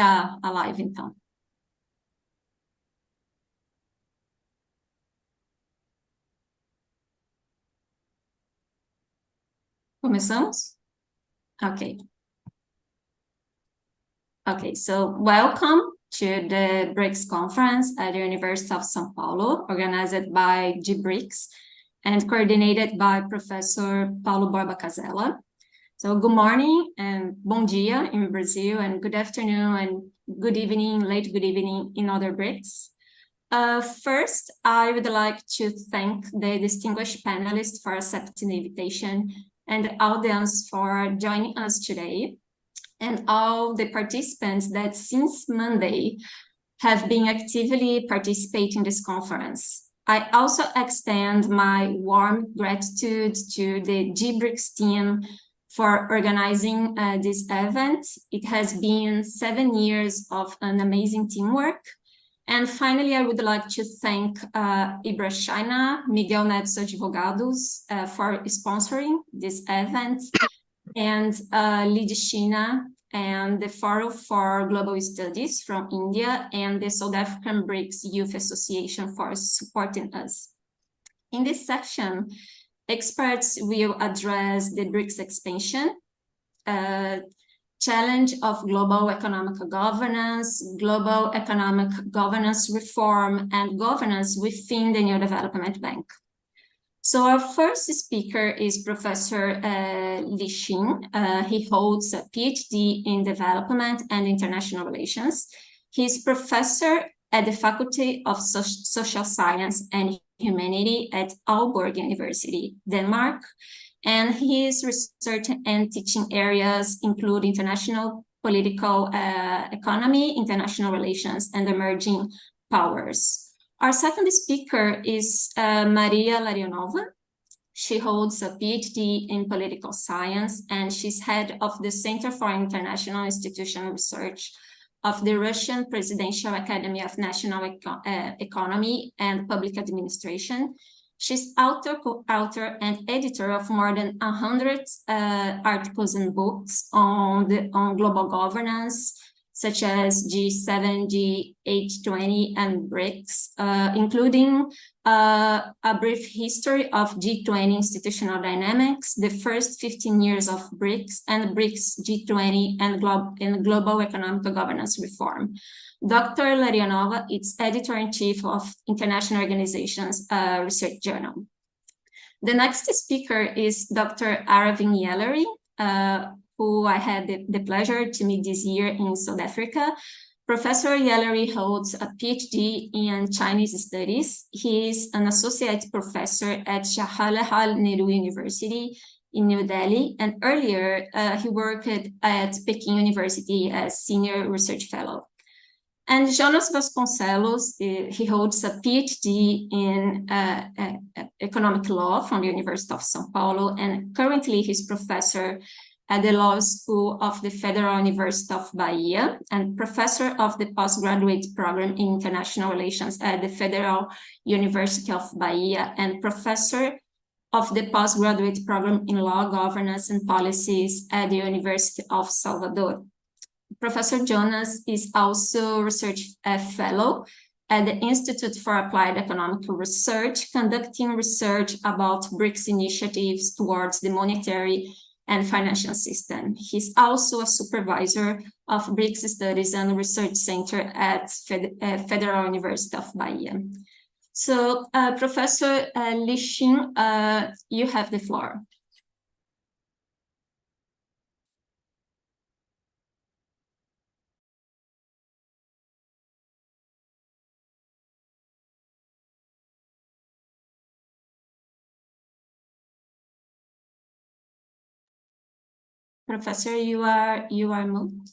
a live, então. Começamos? Okay. Okay, so welcome to the BRICS Conference at the University of São Paulo, organized by BRICS and coordinated by Professor Paulo Borba Casella. So good morning and bom dia in Brazil, and good afternoon and good evening, late good evening in other BRICS. First, I would like to thank the distinguished panelists for accepting the invitation and the audience for joining us today, and all the participants that since Monday have been actively participating in this conference. I also extend my warm gratitude to the BRICS team for organizing this event. It has been 7 years of an amazing teamwork. And finally, I would like to thank Ibra China, Miguel Neto Advogados for sponsoring this event, and LIDE China and the Forum for Global Studies from India and the South African BRICS Youth Association for supporting us. In this section, experts will address the BRICS expansion, challenge of global economic governance reform, and governance within the New Development Bank. So our first speaker is Professor Li Xin. He holds a PhD in Development and International Relations. He's professor at the Faculty of Social Science and Humanity at Aalborg University, Denmark. And his research and teaching areas include international political economy, international relations, and emerging powers. Our second speaker is Maria Larionova. She holds a PhD in political science, and she's head of the Center for International Institutional Research of the Russian Presidential Academy of National Economy and Public Administration. She's author, co-author, and editor of more than 100 articles and books on global governance, such as G7, G8, and BRICS, including a brief history of G20 institutional dynamics, the first 15 years of BRICS, and BRICS, G20, and global economic governance reform. Dr. Larionova is editor-in-chief of International Organizations Research Journal. The next speaker is Dr. Aravind Yellery, who I had the pleasure to meet this year in South Africa. Professor Yellery holds a PhD in Chinese Studies. He is an associate professor at Jawaharlal Nehru University in New Delhi, and earlier he worked at Peking University as senior research fellow. And Jonas Vasconcelos, he holds a PhD in economic law from the University of São Paulo, and currently he's professor at the Law School of the Federal University of Bahia and professor of the postgraduate program in international relations at the Federal University of Bahia and professor of the postgraduate program in law, governance, and policies at the University of Salvador. Professor Jonas is also research fellow at the Institute for Applied Economic Research, conducting research about BRICS initiatives towards the monetary and financial system. He's also a supervisor of BRICS Studies and Research Center at Federal University of Bahia. So, Professor Li Xin, you have the floor. Professor, you are moved.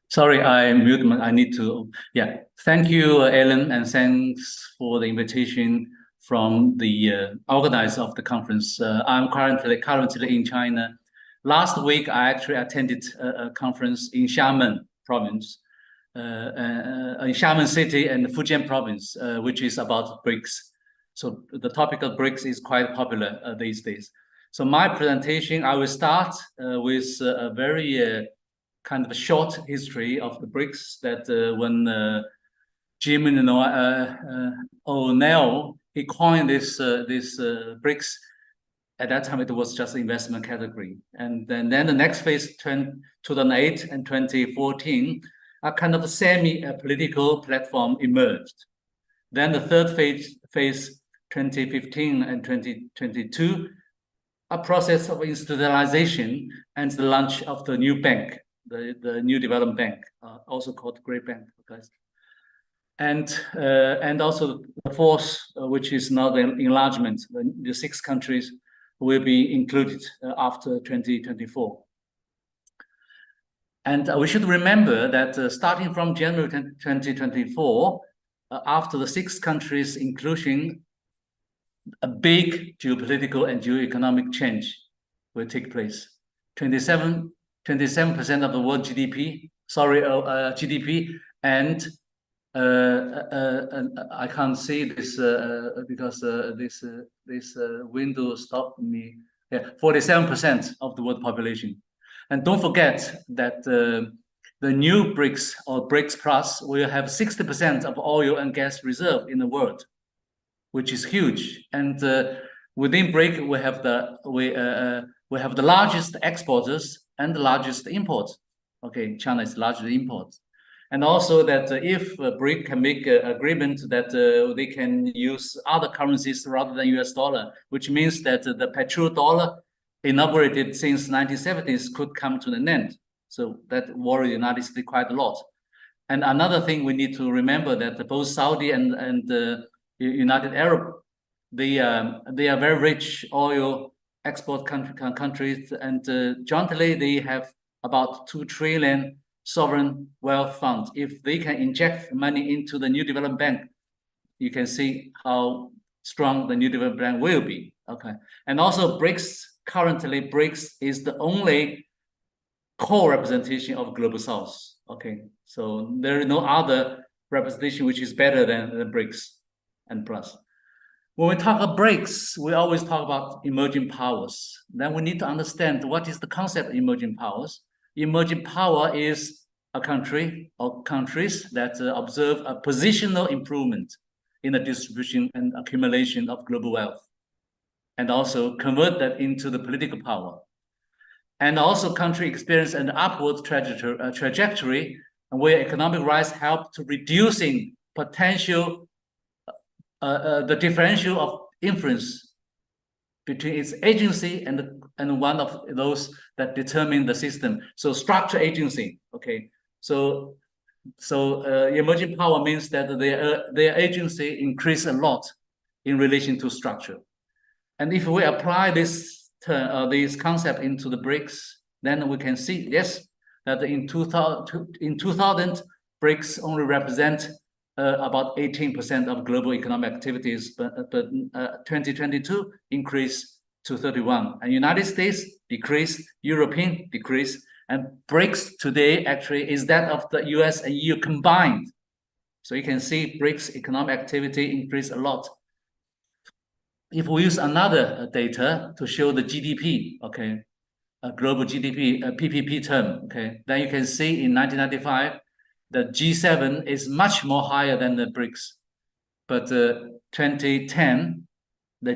Sorry, I muted. I need to. Yeah, thank you, Ellen, and thanks for the invitation from the organizer of the conference. I'm currently in China. Last week, I actually attended a conference in Xiamen province, in Xiamen city and Fujian province, which is about BRICS. So the topic of BRICS is quite popular these days. So my presentation, I will start with a very kind of a short history of the BRICS. That when Jim O'Neill, he coined this BRICS. At that time, it was just investment category, and then the next phase, 2008 and 2014, a kind of a semi-political platform emerged. Then the third phase, 2015 and 2022, a process of institutionalization and the launch of the new bank, the New Development Bank, also called Great Bank, guys. And also the fourth, which is now the enlargement. The 6 countries will be included after 2024. And we should remember that starting from January 2024, after the 6 countries' inclusion, a big geopolitical and geoeconomic change will take place. 27% of the world GDP, GDP, and I can't see this because this window stopped me. Yeah, 47% of the world population. And don't forget that the new BRICS or BRICS Plus will have 60% of oil and gas reserve in the world, which is huge. And within BRIC, we have the largest exporters and the largest imports. Okay, China is largely imports. And also that if BRIC can make an agreement that they can use other currencies rather than US dollar, which means that the petrodollar inaugurated since 1970s could come to an end. So that worries the United States quite a lot. And another thing we need to remember that both Saudi and United Arab, they are very rich oil export countries, and jointly they have about 2 trillion sovereign wealth fund. If they can inject money into the New Development Bank, you can see how strong the New Development Bank will be. Okay, and also BRICS, currently BRICS is the only core representation of Global South. Okay, so there is no other representation which is better than the BRICS and Plus. When we talk about BRICS, we always talk about emerging powers. Then we need to understand what is the concept of emerging powers. Emerging power is a country or countries that observe a positional improvement in the distribution and accumulation of global wealth, and also convert that into the political power. And also country experience an upward trajectory where economic rise help to reducing potential, the differential of influence between its agency and one of those that determine the system. So structure agency, okay. So emerging power means that their agency increase a lot in relation to structure. And if we apply this concept into the BRICS, then we can see, yes, that in 2000 BRICS only represent about 18% of global economic activities, but 2022 increased to 31%. And United States decreased, European decreased, and BRICS today actually is that of the US and EU combined. So you can see BRICS economic activity increased a lot. If we use another data to show the GDP, okay, global GDP, PPP term, okay, then you can see in 1995, the G7 is much more higher than the BRICS. But 2010, the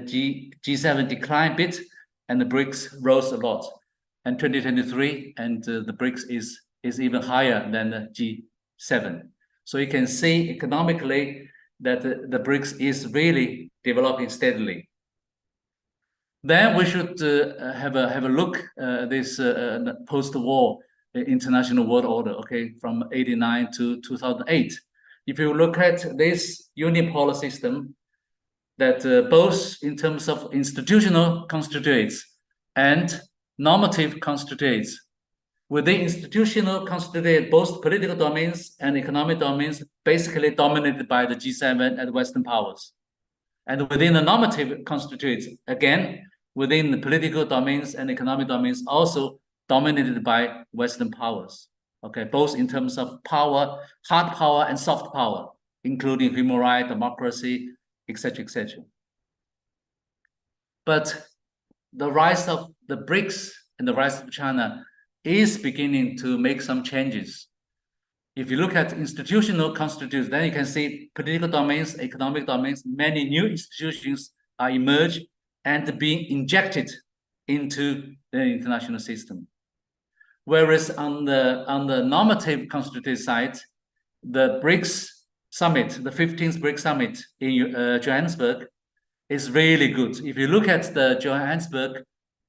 G7 declined a bit and the BRICS rose a lot. And 2023, and the BRICS is even higher than the G7. So you can see economically that the BRICS is really developing steadily. Then we should have a look at this post-war international world order, okay, from 89 to 2008. If you look at this unipolar system, that both in terms of institutional constituents and normative constituents, within institutional constituents, both political domains and economic domains basically dominated by the G7 and Western powers. And within the normative constituents, again, within the political domains and economic domains, also dominated by Western powers, okay, both in terms of power, hard power and soft power, including human rights, democracy, etc., etc. But the rise of the BRICS and the rise of China is beginning to make some changes. If you look at institutional constitutions, then you can see political domains, economic domains, many new institutions are emerged and being injected into the international system. Whereas on the normative constitutive side, the BRICS summit, the 15th BRICS summit in Johannesburg is really good. If you look at the Johannesburg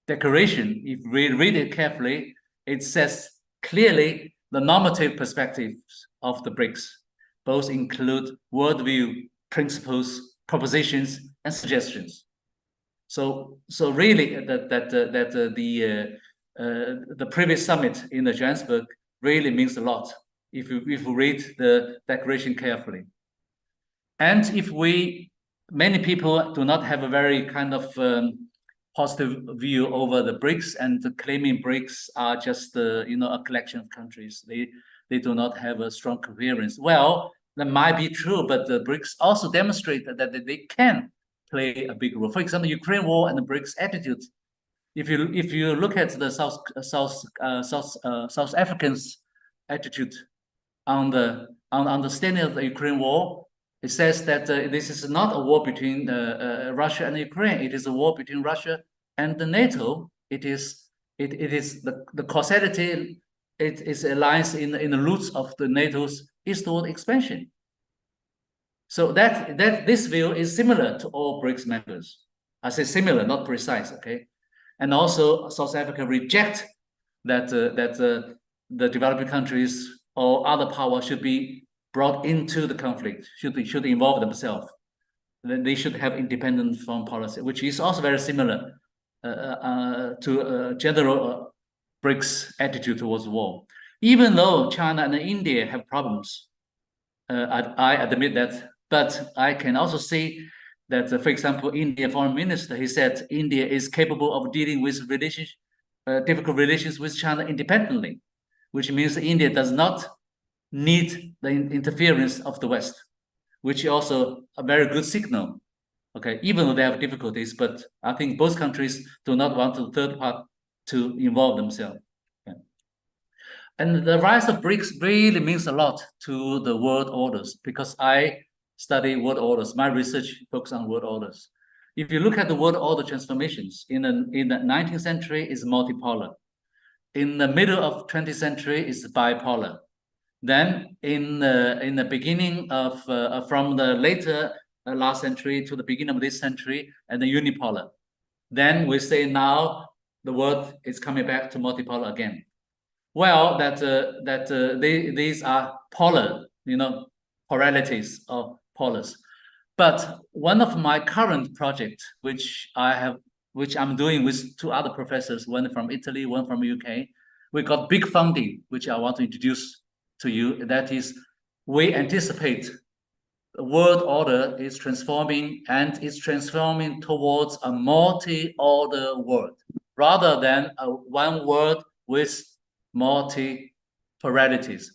Declaration, if we read it carefully, it says clearly the normative perspectives of the BRICS. Both include worldview, principles, propositions, and suggestions. So really, the previous summit in the Johannesburg really means a lot if you read the declaration carefully. And if many people do not have a very kind of positive view over the BRICS and claiming BRICS are just a collection of countries. They do not have a strong coherence. Well, that might be true, but the BRICS also demonstrate that they can play a big role. For example, Ukraine war and the BRICS attitude. If you look at the South Africans' attitude on the understanding of the Ukraine war, it says that this is not a war between Russia and Ukraine. It is a war between Russia and the NATO. It is the causality. It is lies in the roots of the NATO's eastward expansion. So that this view is similar to all BRICS members. I say similar, not precise. Okay, and also South Africa reject that the developing countries or other powers should be brought into the conflict, should involve themselves. Then they should have independent foreign policy, which is also very similar to general BRICS attitude towards war. Even though China and India have problems, I admit that, but I can also see that, for example, India foreign minister, he said India is capable of dealing with difficult relations with China independently, which means India does not need the interference of the West, which is also a very good signal. Okay, even though they have difficulties, but I think both countries do not want the third part to involve themselves. Okay. And the rise of BRICS really means a lot to the world orders, because I study world orders. My research focuses on world orders. If you look at the world order transformations in the 19th century, is multipolar. In the middle of 20th century, is bipolar. Then in the beginning of from the later last century to the beginning of this century, and the unipolar. Then we say now the world is coming back to multipolar again. Well, these are polar, polarities of polars. But one of my current projects, which I'm doing with two other professors, one from Italy, one from UK, we got big funding, which I want to introduce to you. That is, we anticipate the world order is transforming, and is transforming towards a multi-order world rather than a one world with multipolarities,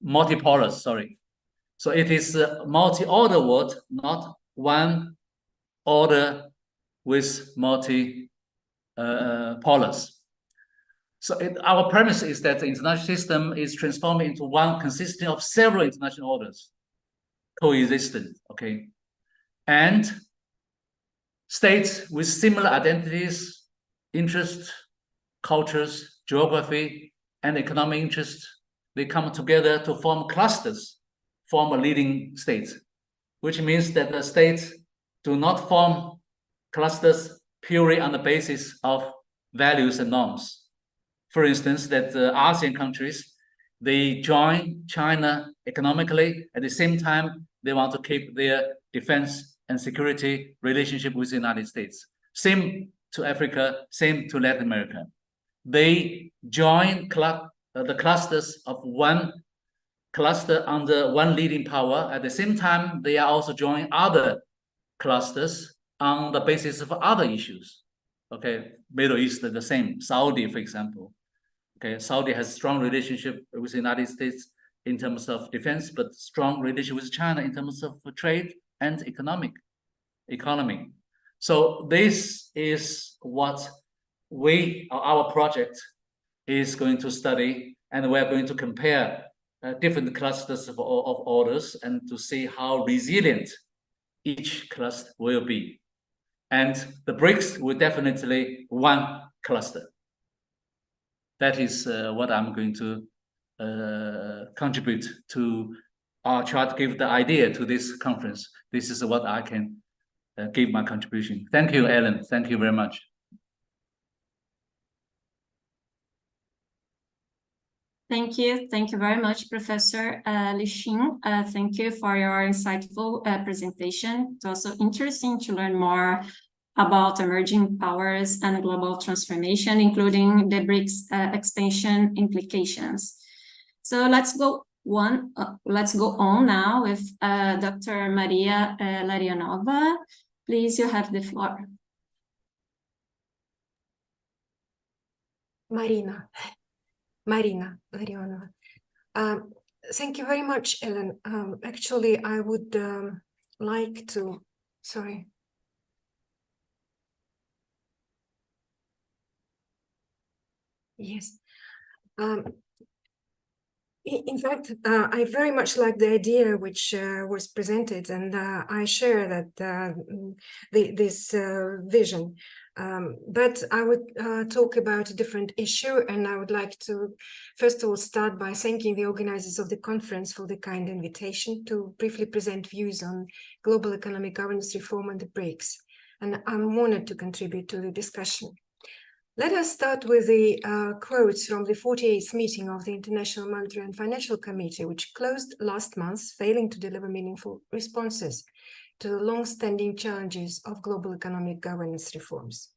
multipolars. Sorry. So it is a multi-order world, not one order with multi-polars. So our premise is that the international system is transforming into one consisting of several international orders, coexistent, okay? And states with similar identities, interests, cultures, geography, and economic interests, they come together to form clusters, form a leading state, which means that the states do not form clusters purely on the basis of values and norms. For instance, that the ASEAN countries, they join China economically. At the same time, they want to keep their defense and security relationship with the United States. Same to Africa, same to Latin America. They join the clusters of one cluster under one leading power. At the same time, they are also joining other clusters on the basis of other issues. Okay, Middle East, the same. Saudi, for example. Okay, Saudi has strong relationship with the United States in terms of defense, but strong relationship with China in terms of trade and economy. So this is what our project is going to study, and we're going to compare different clusters of orders and to see how resilient each cluster will be. And the BRICS will definitely one cluster. That is what I'm going to contribute to, try to give the idea to this conference. This is what I can give my contribution. Thank you, Ellen. Thank you very much. Thank you. Thank you very much, Professor Lixin. Thank you for your insightful presentation. It's also interesting to learn more about emerging powers and global transformation, including the BRICS expansion implications. So let's go on now with Dr. Maria Larionova. Please, you have the floor. Marina Larionova. Thank you very much, Ellen. Actually, I would like to, sorry. Yes. In fact, I very much like the idea which was presented, and I share that this vision. But I would talk about a different issue, and I would like to first of all start by thanking the organizers of the conference for the kind invitation to briefly present views on global economic governance reform and the BRICS. And I'm honored to contribute to the discussion. Let us start with the quotes from the 48th meeting of the International Monetary and Financial Committee, which closed last month, failing to deliver meaningful responses to the long-standing challenges of global economic governance reforms.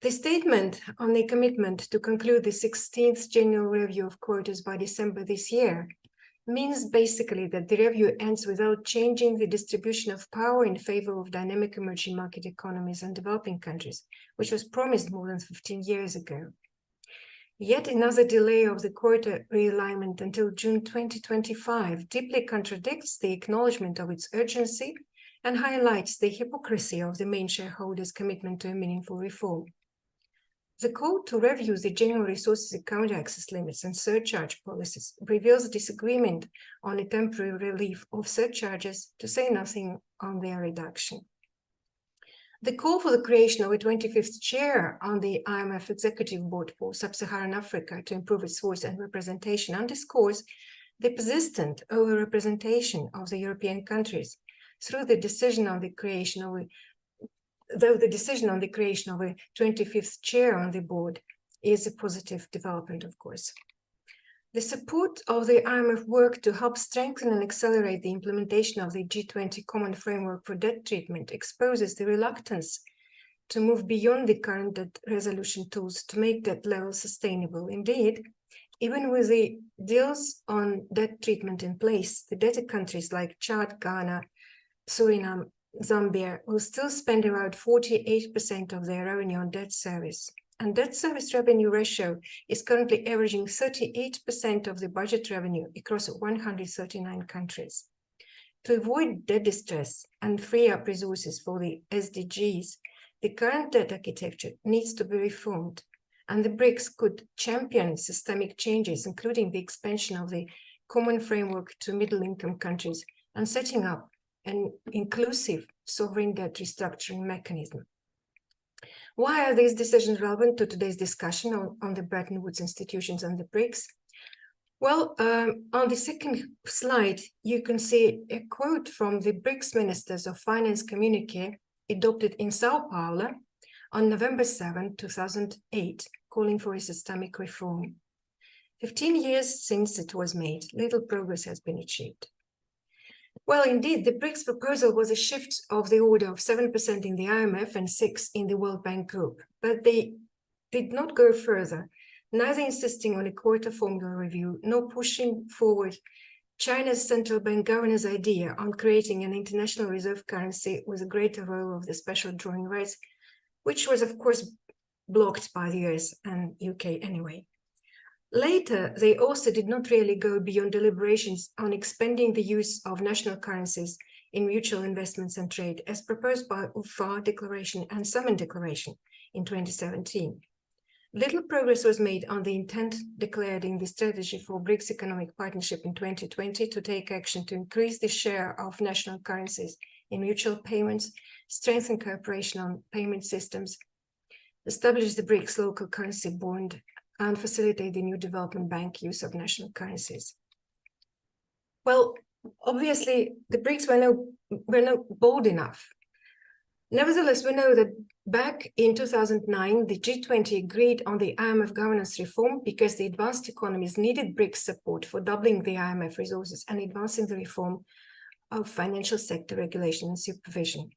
The statement on the commitment to conclude the 16th general review of quotas by December this year means basically that the review ends without changing the distribution of power in favor of dynamic emerging market economies and developing countries, which was promised more than 15 years ago. Yet another delay of the quota realignment until June 2025 deeply contradicts the acknowledgement of its urgency and highlights the hypocrisy of the main shareholders' commitment to a meaningful reform. The call to review the general resources account access limits and surcharge policies reveals disagreement on a temporary relief of surcharges, to say nothing on their reduction. The call for the creation of a 25th chair on the IMF Executive Board for Sub-Saharan Africa to improve its voice and representation underscores the persistent over-representation of the European countries through the decision on the creation of a Though the decision on the creation of a 25th chair on the board is a positive development, of course. The support of the IMF work to help strengthen and accelerate the implementation of the G20 Common Framework for Debt Treatment exposes the reluctance to move beyond the current debt resolution tools to make debt levels sustainable. Indeed, even with the deals on debt treatment in place, the debtor countries like Chad, Ghana, Suriname, Zambia will still spend around 48% of their revenue on debt service. And debt service revenue ratio is currently averaging 38% of the budget revenue across 139 countries. To avoid debt distress and free up resources for the SDGs, the current debt architecture needs to be reformed, and the BRICS could champion systemic changes, including the expansion of the common framework to middle-income countries and setting up an inclusive sovereign debt restructuring mechanism. Why are these decisions relevant to today's discussion on the Bretton Woods institutions and the BRICS? Well, on the second slide, you can see a quote from the BRICS Ministers of Finance communique adopted in São Paulo on November 7, 2008, calling for a systemic reform. 15 years since it was made, little progress has been achieved. Well, indeed, the BRICS proposal was a shift of the order of 7% in the IMF and 6% in the World Bank Group, but they did not go further, neither insisting on a quota formula review, nor pushing forward China's central bank governor's idea on creating an international reserve currency with a greater role of the special drawing rights, which was, of course, blocked by the US and UK anyway. Later, they also did not really go beyond deliberations on expanding the use of national currencies in mutual investments and trade, as proposed by UFA Declaration and Summon Declaration in 2017. little progress was made on the intent declared in the strategy for BRICS economic partnership in 2020 to take action to increase the share of national currencies in mutual payments, strengthen cooperation on payment systems, establish the BRICS local currency bond, and facilitate the new development bank use of national currencies. Well, obviously, the BRICS were not bold enough. Nevertheless, we know that back in 2009, the G20 agreed on the IMF governance reform because the advanced economies needed BRICS support for doubling the IMF resources and advancing the reform of financial sector regulation and supervision.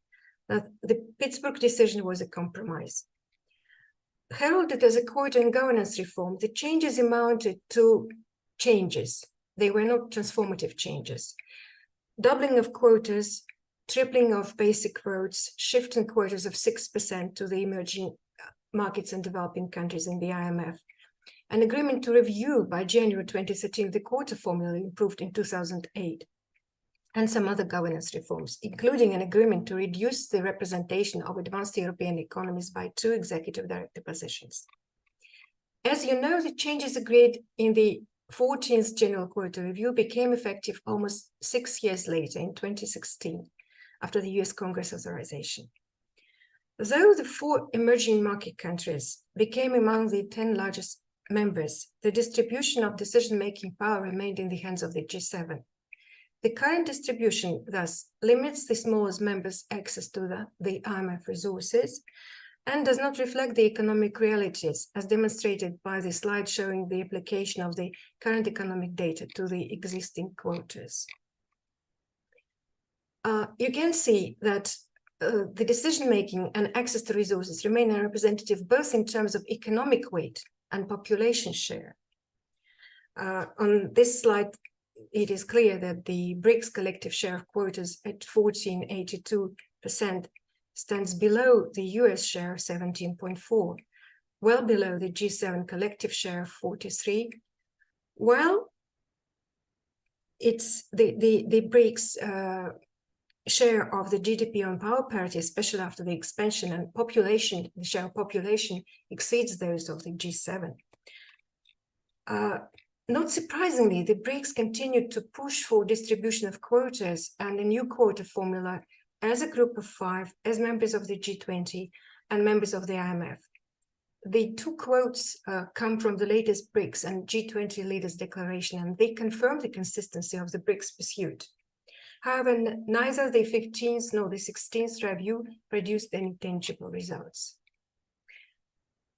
Now, the Pittsburgh decision was a compromise. Heralded as a quota and governance reform, the changes amounted to changes. They were not transformative changes. Doubling of quotas, tripling of basic votes, shifting quotas of 6% to the emerging markets and developing countries in the IMF, an agreement to review by January 2013 the quota formula improved in 2008, and some other governance reforms, including an agreement to reduce the representation of advanced European economies by 2 executive director positions. As you know, the changes agreed in the 14th General Quota Review became effective almost 6 years later in 2016, after the US Congress authorization. Though the 4 emerging market countries became among the 10 largest members, the distribution of decision-making power remained in the hands of the G7. The current distribution thus limits the smallest members' access to the IMF resources and does not reflect the economic realities, as demonstrated by the slide showing the application of the current economic data to the existing quotas. You can see that the decision-making and access to resources remain unrepresentative both in terms of economic weight and population share. On this slide, it is clear that the BRICS collective share of quotas at 14.82% stands below the US share of 17.4%, well below the G7 collective share of 43%, while it's the BRICS share of the GDP on power parity, especially after the expansion and population, the share of population exceeds those of the G7. Not surprisingly, the BRICS continued to push for distribution of quotas and a new quota formula as a group of 5, as members of the G20 and members of the IMF. The 2 quotes come from the latest BRICS and G20 leaders declaration, and they confirm the consistency of the BRICS pursuit. However, neither the 15th nor the 16th review produced any tangible results.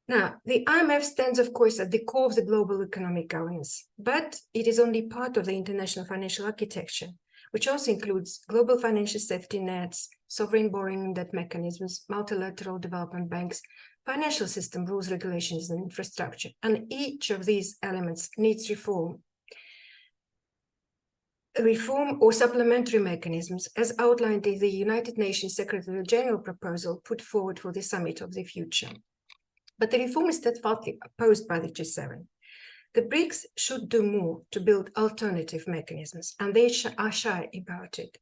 Now, the IMF stands, of course, at the core of the global economic governance, but it is only part of the international financial architecture, which also includes global financial safety nets, sovereign borrowing and debt mechanisms, multilateral development banks, financial system rules, regulations, and infrastructure. And each of these elements needs reform or supplementary mechanisms, as outlined in the United Nations Secretary General proposal put forward for the Summit of the Future. But the reform is steadfastly opposed by the G7. The BRICS should do more to build alternative mechanisms, and they are shy about it,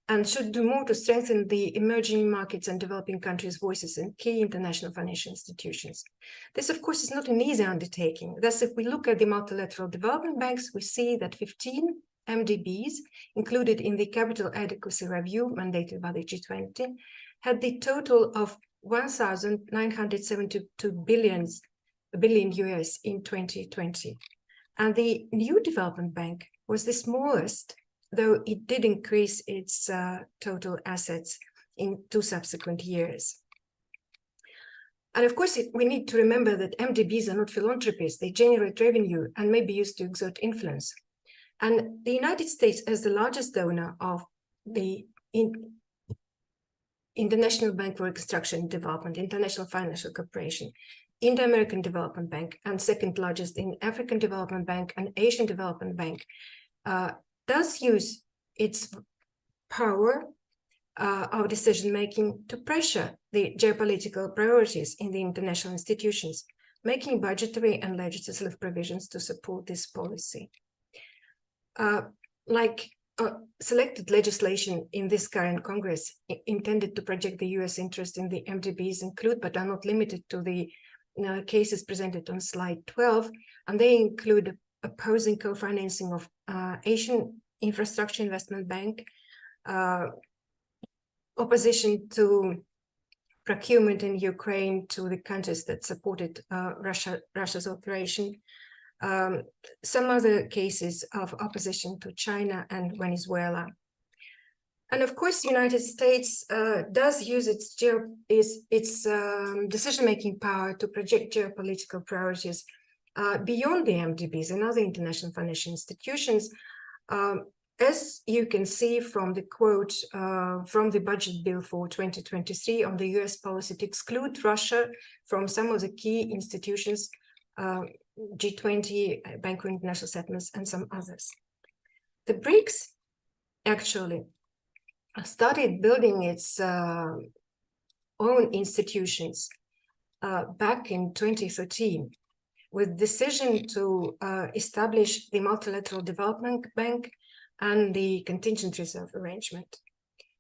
and should do more to strengthen the emerging markets and developing countries' voices in key international financial institutions. This, of course, is not an easy undertaking. Thus, if we look at the multilateral development banks, we see that 15 MDBs included in the Capital Adequacy Review mandated by the G20 had the total of 1,972 billion US in 2020. And the new development bank was the smallest, though it did increase its total assets in 2 subsequent years. And of course, we need to remember that MDBs are not philanthropies. They generate revenue and may be used to exert influence. And the United States, as the largest donor of the International Bank for Reconstruction and Development, International Financial Corporation, Indo-American Development Bank, and second largest in African Development Bank and Asian Development Bank, does use its power of decision-making to pressure the geopolitical priorities in the international institutions, making budgetary and legislative provisions to support this policy. Selected legislation in this current Congress intended to project the US interest in the MDBs include, but are not limited to, the cases presented on slide 12, and they include opposing co-financing of Asian Infrastructure Investment Bank, opposition to procurement in Ukraine to the countries that supported Russia's operation, some other cases of opposition to China and Venezuela. And of course, the United States does use its decision-making power to project geopolitical priorities beyond the MDBs and other international financial institutions. As you can see from the quote from the budget bill for 2023 on the US policy to exclude Russia from some of the key institutions, G20, Bank for International Settlements, and some others. The BRICS actually started building its own institutions back in 2013 with decision to establish the Multilateral Development Bank and the Contingent Reserve Arrangement.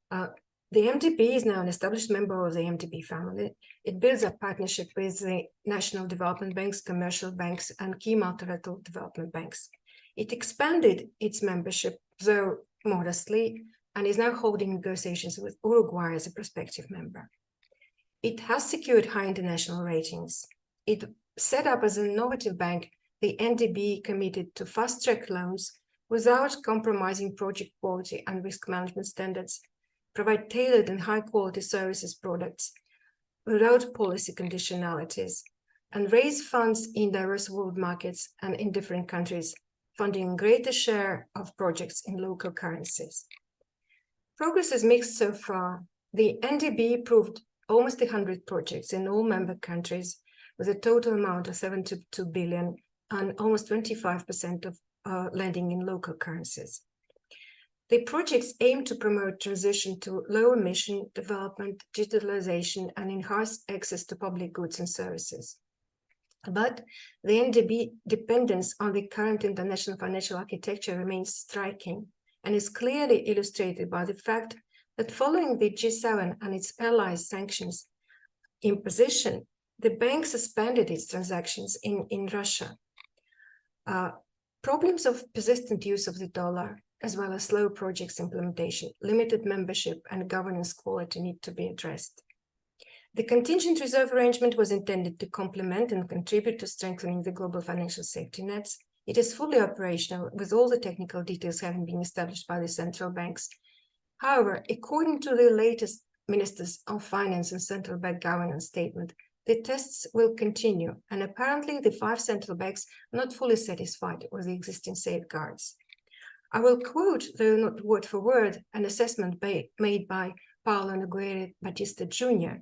The MDB is now an established member of the MDB family. It builds a partnership with the national development banks, commercial banks, and key multilateral development banks. It expanded its membership, though modestly, and is now holding negotiations with Uruguay as a prospective member. It has secured high international ratings. It set up as an innovative bank, the NDB committed to fast-track loans without compromising project quality and risk management standards, provide tailored and high-quality services products without policy conditionalities, and raise funds in diverse world markets and in different countries, funding a greater share of projects in local currencies. Progress is mixed so far. The NDB approved almost 100 projects in all member countries with a total amount of 72 billion and almost 25% of lending in local currencies. The projects aim to promote transition to low emission development, digitalization, and enhance access to public goods and services. But the NDB dependence on the current international financial architecture remains striking and is clearly illustrated by the fact that following the G7 and its allies' sanctions imposition, the bank suspended its transactions in Russia. Problems of persistent use of the dollar, as well as slow projects implementation, limited membership, and governance quality need to be addressed. The contingent reserve arrangement was intended to complement and contribute to strengthening the global financial safety nets. It is fully operational, with all the technical details having been established by the central banks. However, according to the latest Ministers of Finance and Central Bank Governance statement, the tests will continue, and apparently the 5 central banks are not fully satisfied with the existing safeguards. I will quote, though not word for word, an assessment made by Paulo Nogueira Batista Jr.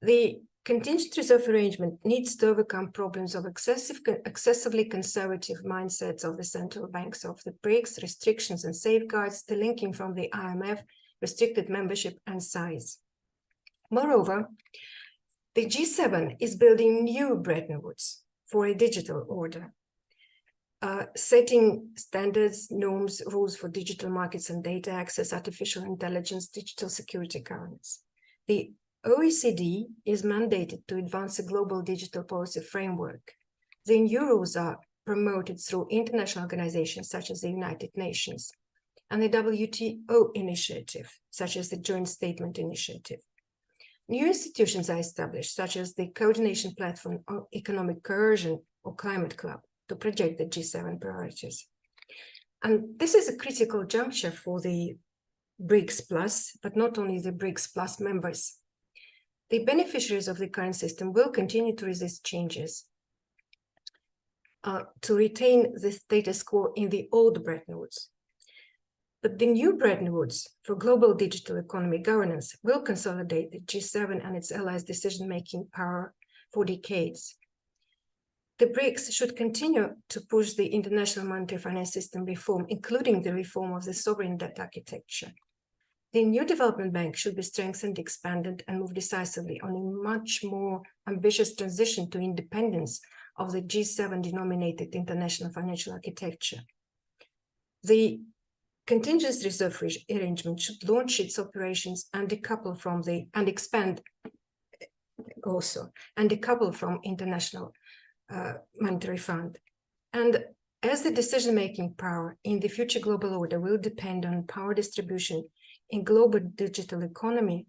The contingent reserve arrangement needs to overcome problems of excessively conservative mindsets of the central banks of the BRICS, restrictions and safeguards, the linking from the IMF, restricted membership and size. Moreover, the G7 is building new Bretton Woods for a digital order, setting standards, norms, rules for digital markets and data access, artificial intelligence, digital security governance. The OECD is mandated to advance a global digital policy framework. The new rules are promoted through international organizations such as the United Nations and the WTO initiative, such as the Joint Statement Initiative. New institutions are established, such as the Coordination Platform on Economic Coercion or Climate Club, to project the G7 priorities. And this is a critical juncture for the BRICS Plus, but not only the BRICS Plus members. The beneficiaries of the current system will continue to resist changes to retain the status quo in the old Bretton Woods. But the new Bretton Woods for global digital economy governance will consolidate the G7 and its allies' decision-making power for decades. The BRICS should continue to push the international monetary finance system reform, including the reform of the sovereign debt architecture. The new development bank should be strengthened, expanded, and move decisively on a much more ambitious transition to independence of the G7 denominated international financial architecture. The contingent reserve arrangement should launch its operations and decouple from and expand also, and decoupled from International Monetary Fund. And as the decision-making power in the future global order will depend on power distribution in global digital economy,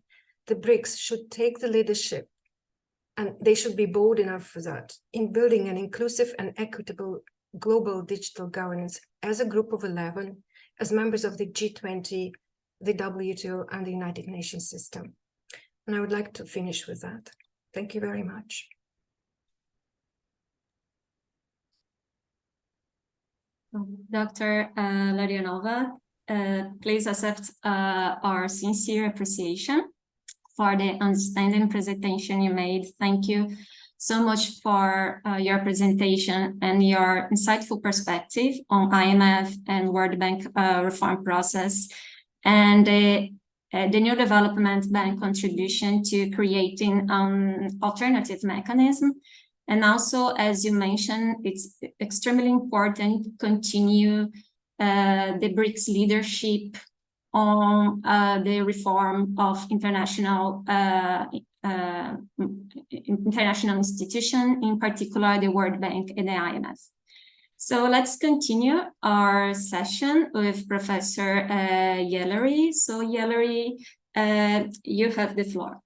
the BRICS should take the leadership, and they should be bold enough for that, in building an inclusive and equitable global digital governance as a group of 11, as members of the G20, the WTO, and the United Nations system. And I would like to finish with that. Thank you very much. Dr. Larionova, please accept our sincere appreciation for the understanding presentation you made. Thank you so much for your presentation and your insightful perspective on IMF and World Bank reform process and the new development bank contribution to creating alternative mechanism. And also, as you mentioned, it's extremely important to continue the BRICS leadership on the reform of international institutions, in particular the World Bank and the IMF. So let's continue our session with Professor Yellery. So Yellery, you have the floor.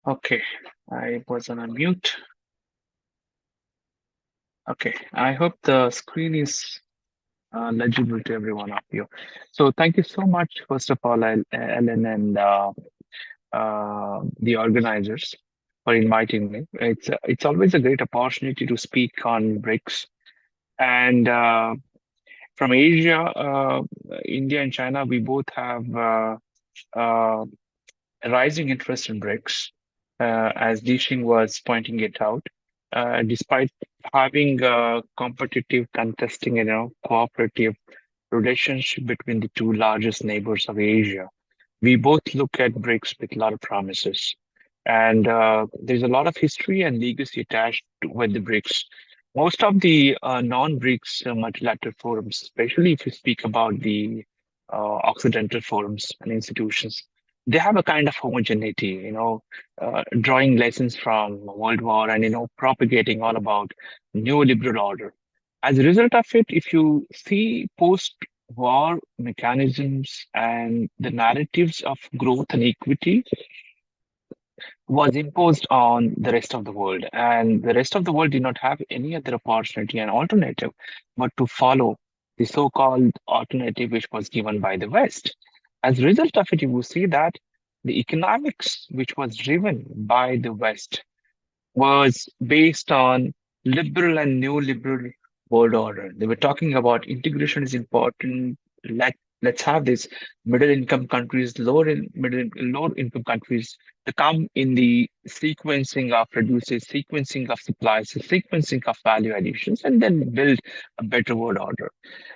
Okay, I was on a mute. Okay, I hope the screen is legible to every one of you. So thank you so much, first of all, Ellen and the organizers for inviting me. It's always a great opportunity to speak on BRICS. And from Asia, India and China, we both have a rising interest in BRICS. As Dixing was pointing it out, despite having a competitive, contesting, cooperative relationship between the two largest neighbors of Asia, we both look at BRICS with a lot of promises. And there's a lot of history and legacy attached with the BRICS. Most of the non-BRICS multilateral forums, especially if you speak about the Occidental forums and institutions, they have a kind of homogeneity, drawing lessons from World War and, propagating all about neoliberal order. As a result of it, if you see post-war mechanisms and the narratives of growth and equity was imposed on the rest of the world. And the rest of the world did not have any other opportunity and alternative but to follow the so-called alternative which was given by the West. As a result of it, you will see that the economics which was driven by the West was based on liberal and neoliberal world order. They were talking about integration is important. Let's have this middle income countries, lower income countries to come in the sequencing of produces, sequencing of supplies, sequencing of value additions, and then build a better world order.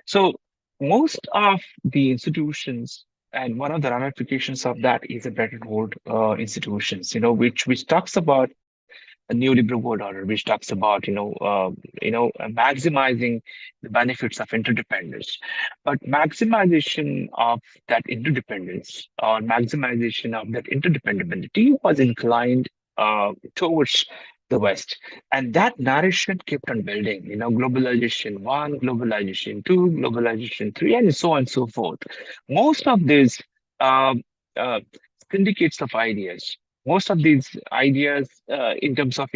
So most of the institutions, and one of the ramifications of that is a Bretton Woods institutions, which talks about a neoliberal world order, which talks about maximizing the benefits of interdependence. But maximization of that interdependence or maximization of that interdependability was inclined towards the West, and that narration kept on building. Globalization 1, globalization 2, globalization 3, and so on and so forth. Most of these syndicates of ideas. Most of these ideas in terms of,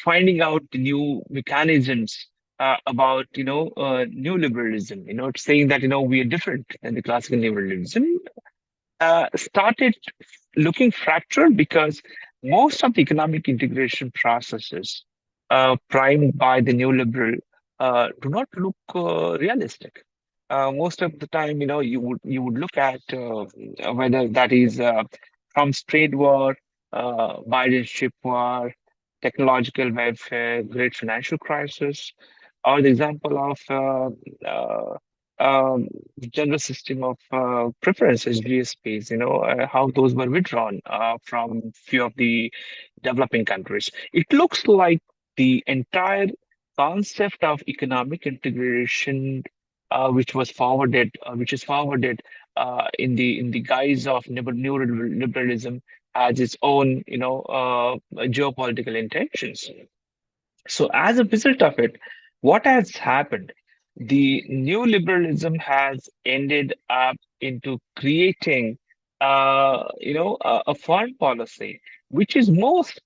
finding out the new mechanisms about, neoliberalism, saying that, we are different than the classical neoliberalism, started looking fractured because most of the economic integration processes primed by the neoliberal do not look realistic. Most of the time, you would look at whether that is Trump's trade war, Biden's chip war, technological welfare, great financial crisis, or the example of general system of preferences, GSPs, how those were withdrawn from few of the developing countries. It looks like the entire concept of economic integration, which is forwarded in the guise of neoliberalism, has its own, geopolitical intentions. So as a result of it, what has happened? The neoliberalism has ended up into creating, a foreign policy which is most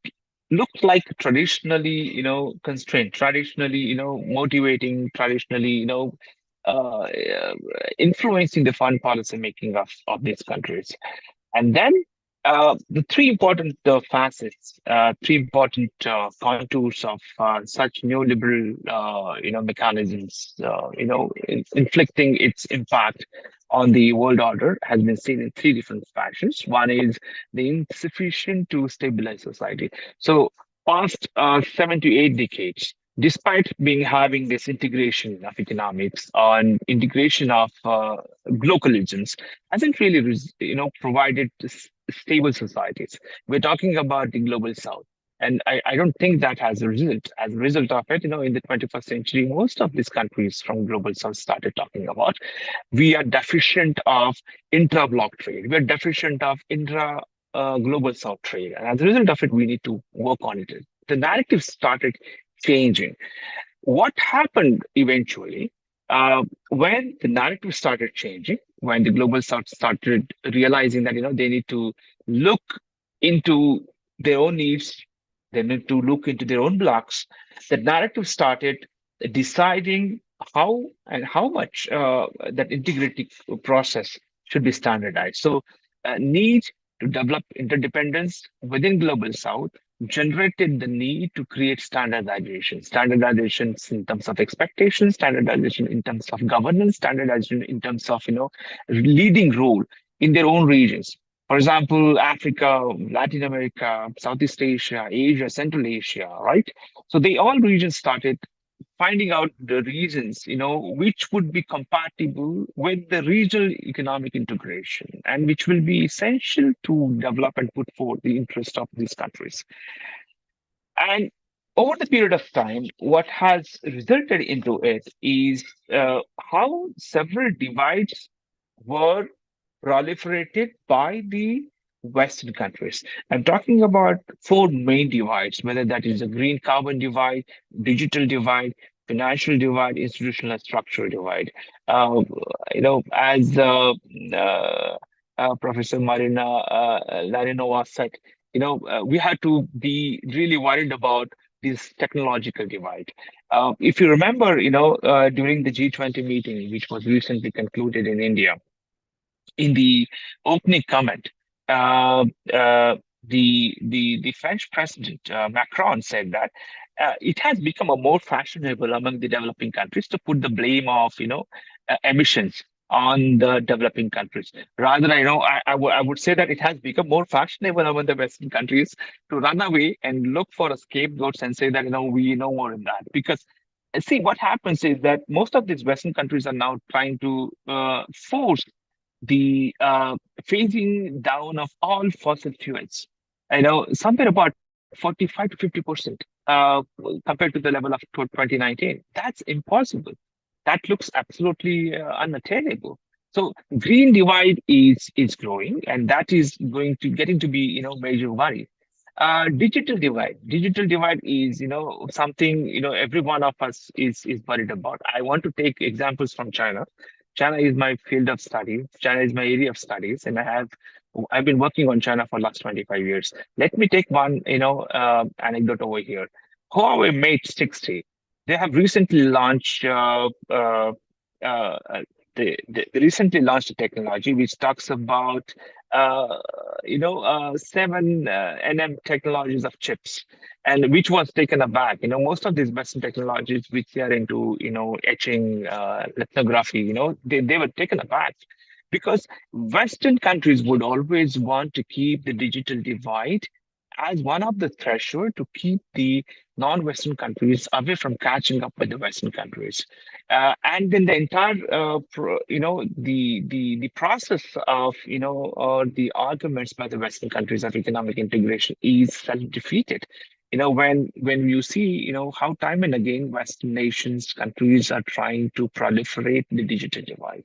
looked like traditionally, constrained, traditionally, motivating, traditionally, uh, influencing the foreign policy making of these countries. And then the three important facets, three important contours of such neoliberal, mechanisms, inflicting its impact on the world order has been seen in three different fashions. One is the insufficient to stabilize society. So past 7 to 8 decades, despite having this integration of economics and integration of localisms, hasn't really, provided stable societies. We're talking about the global south. And I don't think that as a result of it, in the 21st century, most of these countries from global south started talking about, we are deficient of intra-block trade. We are deficient of global south trade. And as a result of it, we need to work on it. The narrative started changing. What happened eventually, when the narrative started changing, when the global south started realizing that they need to look into their own needs, they need to look into their own blocks, the narrative started deciding how and how much that integrity process should be standardized. So need to develop interdependence within global south generated the need to create standardizations in terms of expectations, standardization in terms of governance, standardization in terms of leading role in their own regions. For example, Africa, Latin America, Southeast Asia, Asia, Central Asia, right? So they all regions started finding out the reasons, which would be compatible with the regional economic integration and which will be essential to develop and put forward the interest of these countries. And over the period of time, what has resulted into it is how several divides were proliferated by the Western countries. I'm talking about 4 main divides, whether that is a green carbon divide, digital divide, financial divide, institutional and structural divide. As Professor Marina Larinova said, we had to be really worried about this technological divide. If you remember, during the G20 meeting, which was recently concluded in India, in the opening comment, the French president Macron said that it has become a more fashionable among the developing countries to put the blame of emissions on the developing countries. Rather, I would say that it has become more fashionable among the Western countries to run away and look for a scapegoat and say that we know more than that. Because see, what happens is that most of these Western countries are now trying to force the phasing down of all fossil fuels. Somewhere about 45 to 50% compared to the level of 2019. That's impossible. That looks absolutely unattainable. So green divide is growing, and that is getting to be major worry. Digital divide is something every one of us is worried about. I want to take examples from China. China is my field of study. China is my area of studies, and I've been working on China for the last 25 years. Let me take one anecdote over here. Huawei Mate 60. They have recently launched they recently launched a technology which talks about 7 NM technologies of chips, and which was taken aback. Most of these Western technologies which are into etching, lithography, they were taken aback because Western countries would always want to keep the digital divide as one of the threshold to keep the non-Western countries away from catching up with the Western countries. And then the entire, the process of, or the arguments by the Western countries of economic integration is self-defeated. When you see, how time and again Western nations, countries are trying to proliferate the digital divide.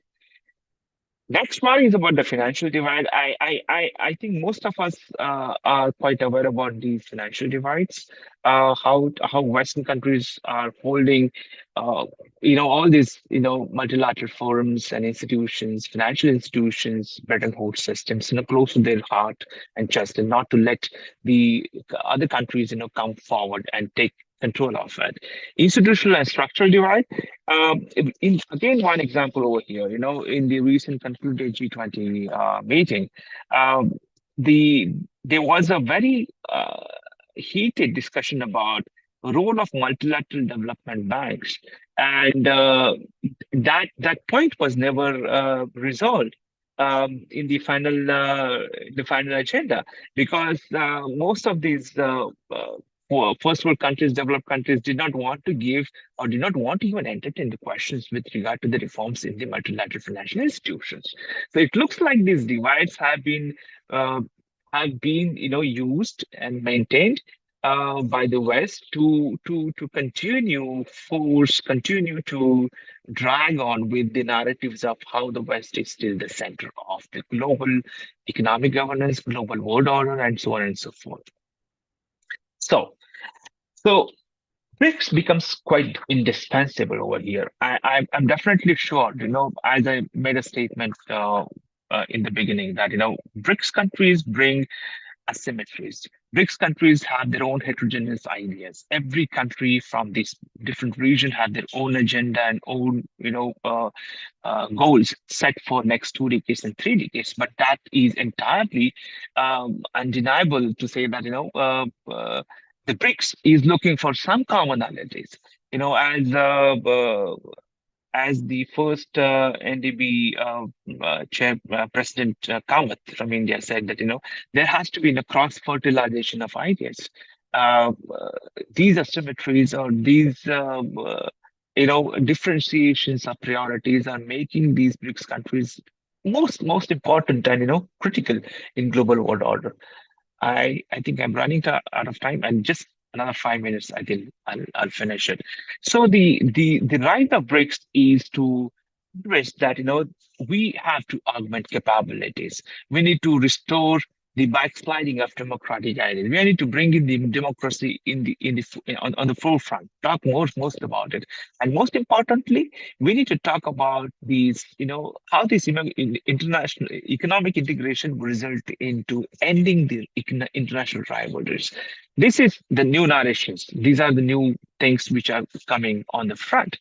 Next one is about the financial divide. I think most of us are quite aware about these financial divides, how Western countries are holding, all these, multilateral forums and institutions, financial institutions, Bretton Woods systems, close to their heart and chest, and not to let the other countries, come forward and take control of it. Institutional and structural divide. Again, one example over here, in the recent concluded G20 meeting, there was a very heated discussion about the role of multilateral development banks, and that point was never resolved in the final agenda, because most of these first world countries, developed countries, did not want to give or did not want to even entertain the questions with regard to the reforms in the multilateral financial institutions. So it looks like these divides have been used and maintained by the West to continue to drag on with the narratives of how the West is still the center of the global economic governance, global world order, and so on and so forth. So BRICS becomes quite indispensable over here. I'm definitely sure, as I made a statement in the beginning, that BRICS countries bring asymmetries. BRICS countries have their own heterogeneous ideas. Every country from this different region have their own agenda and own, goals set for next 2 decades and 3 decades. But that is entirely undeniable to say that the BRICS is looking for some commonalities. As the first NDB President Kamath from India said that there has to be a cross-fertilization of ideas. These asymmetries or these differentiations of priorities are making these BRICS countries most important and critical in global world order. I think I'm running out of time, and just another 5 minutes, I think I'll finish it. So the right of BRICS is to address that we have to augment capabilities. We need to restore the backsliding of democratic ideas. We need to bring in the democracy on the forefront. Talk most about it, and most importantly, we need to talk about these. How this international economic integration will result into ending the international rivalries. This is the new narrations. These are the new things which are coming on the front.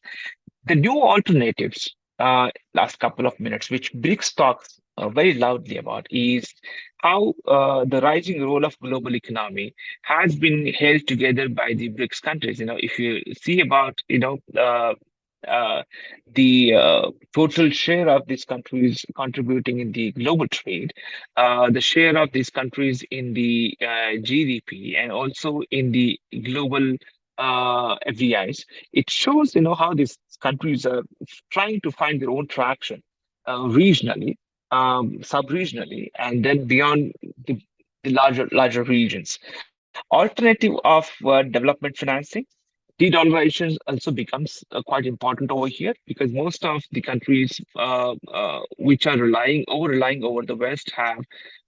The new alternatives. Last couple of minutes, which BRICS talks very loudly about, is how the rising role of global economy has been held together by the BRICS countries. If you see about the total share of these countries contributing in the global trade, the share of these countries in the GDP, and also in the global FDIs, it shows how these countries are trying to find their own traction regionally, sub-regionally, and then beyond the larger regions. Alternative of development financing. De-dollarization also becomes quite important over here, because most of the countries which are relying over the West have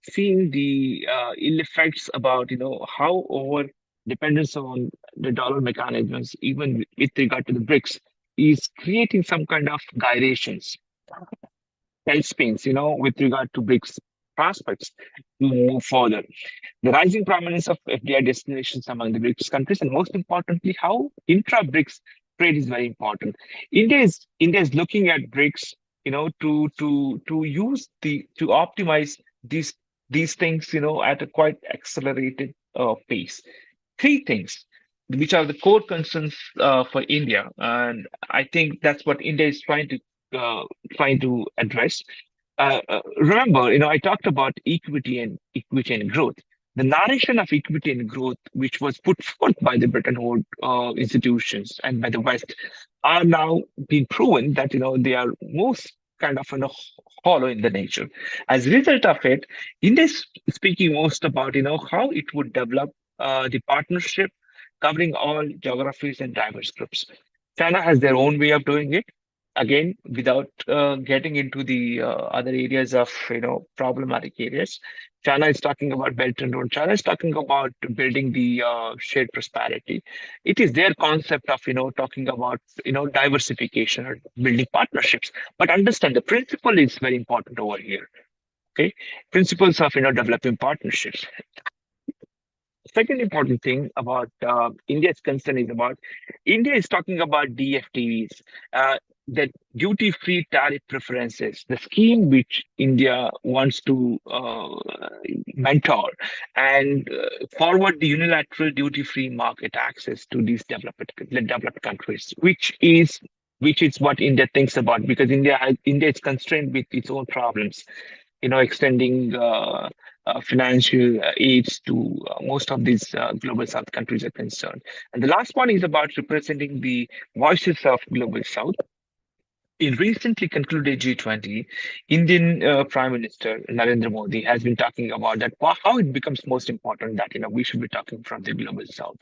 seen the ill effects about how over dependence on the dollar mechanisms, even with regard to the BRICS, is creating some kind of gyrations, tailspins, with regard to BRICS prospects to move further. The rising prominence of FDI destinations among the BRICS countries, and most importantly, how intra-BRICS trade is very important. India is looking at BRICS, to optimize these things, at a quite accelerated pace. 3 things which are the core concerns for India, and I think that's what India is trying to address. Remember, I talked about equity and growth. the narration of equity and growth, which was put forth by the Bretton Woods institutions and by the West, are now being proven that they are most kind of hollow in the nature. As a result of it, India is speaking most about how it would develop the partnership covering all geographies and diverse groups. China has their own way of doing it. Again, without getting into the other areas of problematic areas, China is talking about Belt and Road. China is talking about building the shared prosperity. It is their concept of talking about diversification or building partnerships. But understand the principle is very important over here. Okay, principles of developing partnerships. Second important thing about India's concern is about India is talking about DFTVs, the duty-free tariff preferences, the scheme which India wants to mentor and forward the unilateral duty-free market access to these developed countries, which is what India thinks about, because India is constrained with its own problems, extending financial aids to most of these global South countries are concerned. And the last one is about representing the voices of global South. In recently concluded G20, Indian Prime Minister Narendra Modi has been talking about that how it becomes most important that we should be talking from the global South.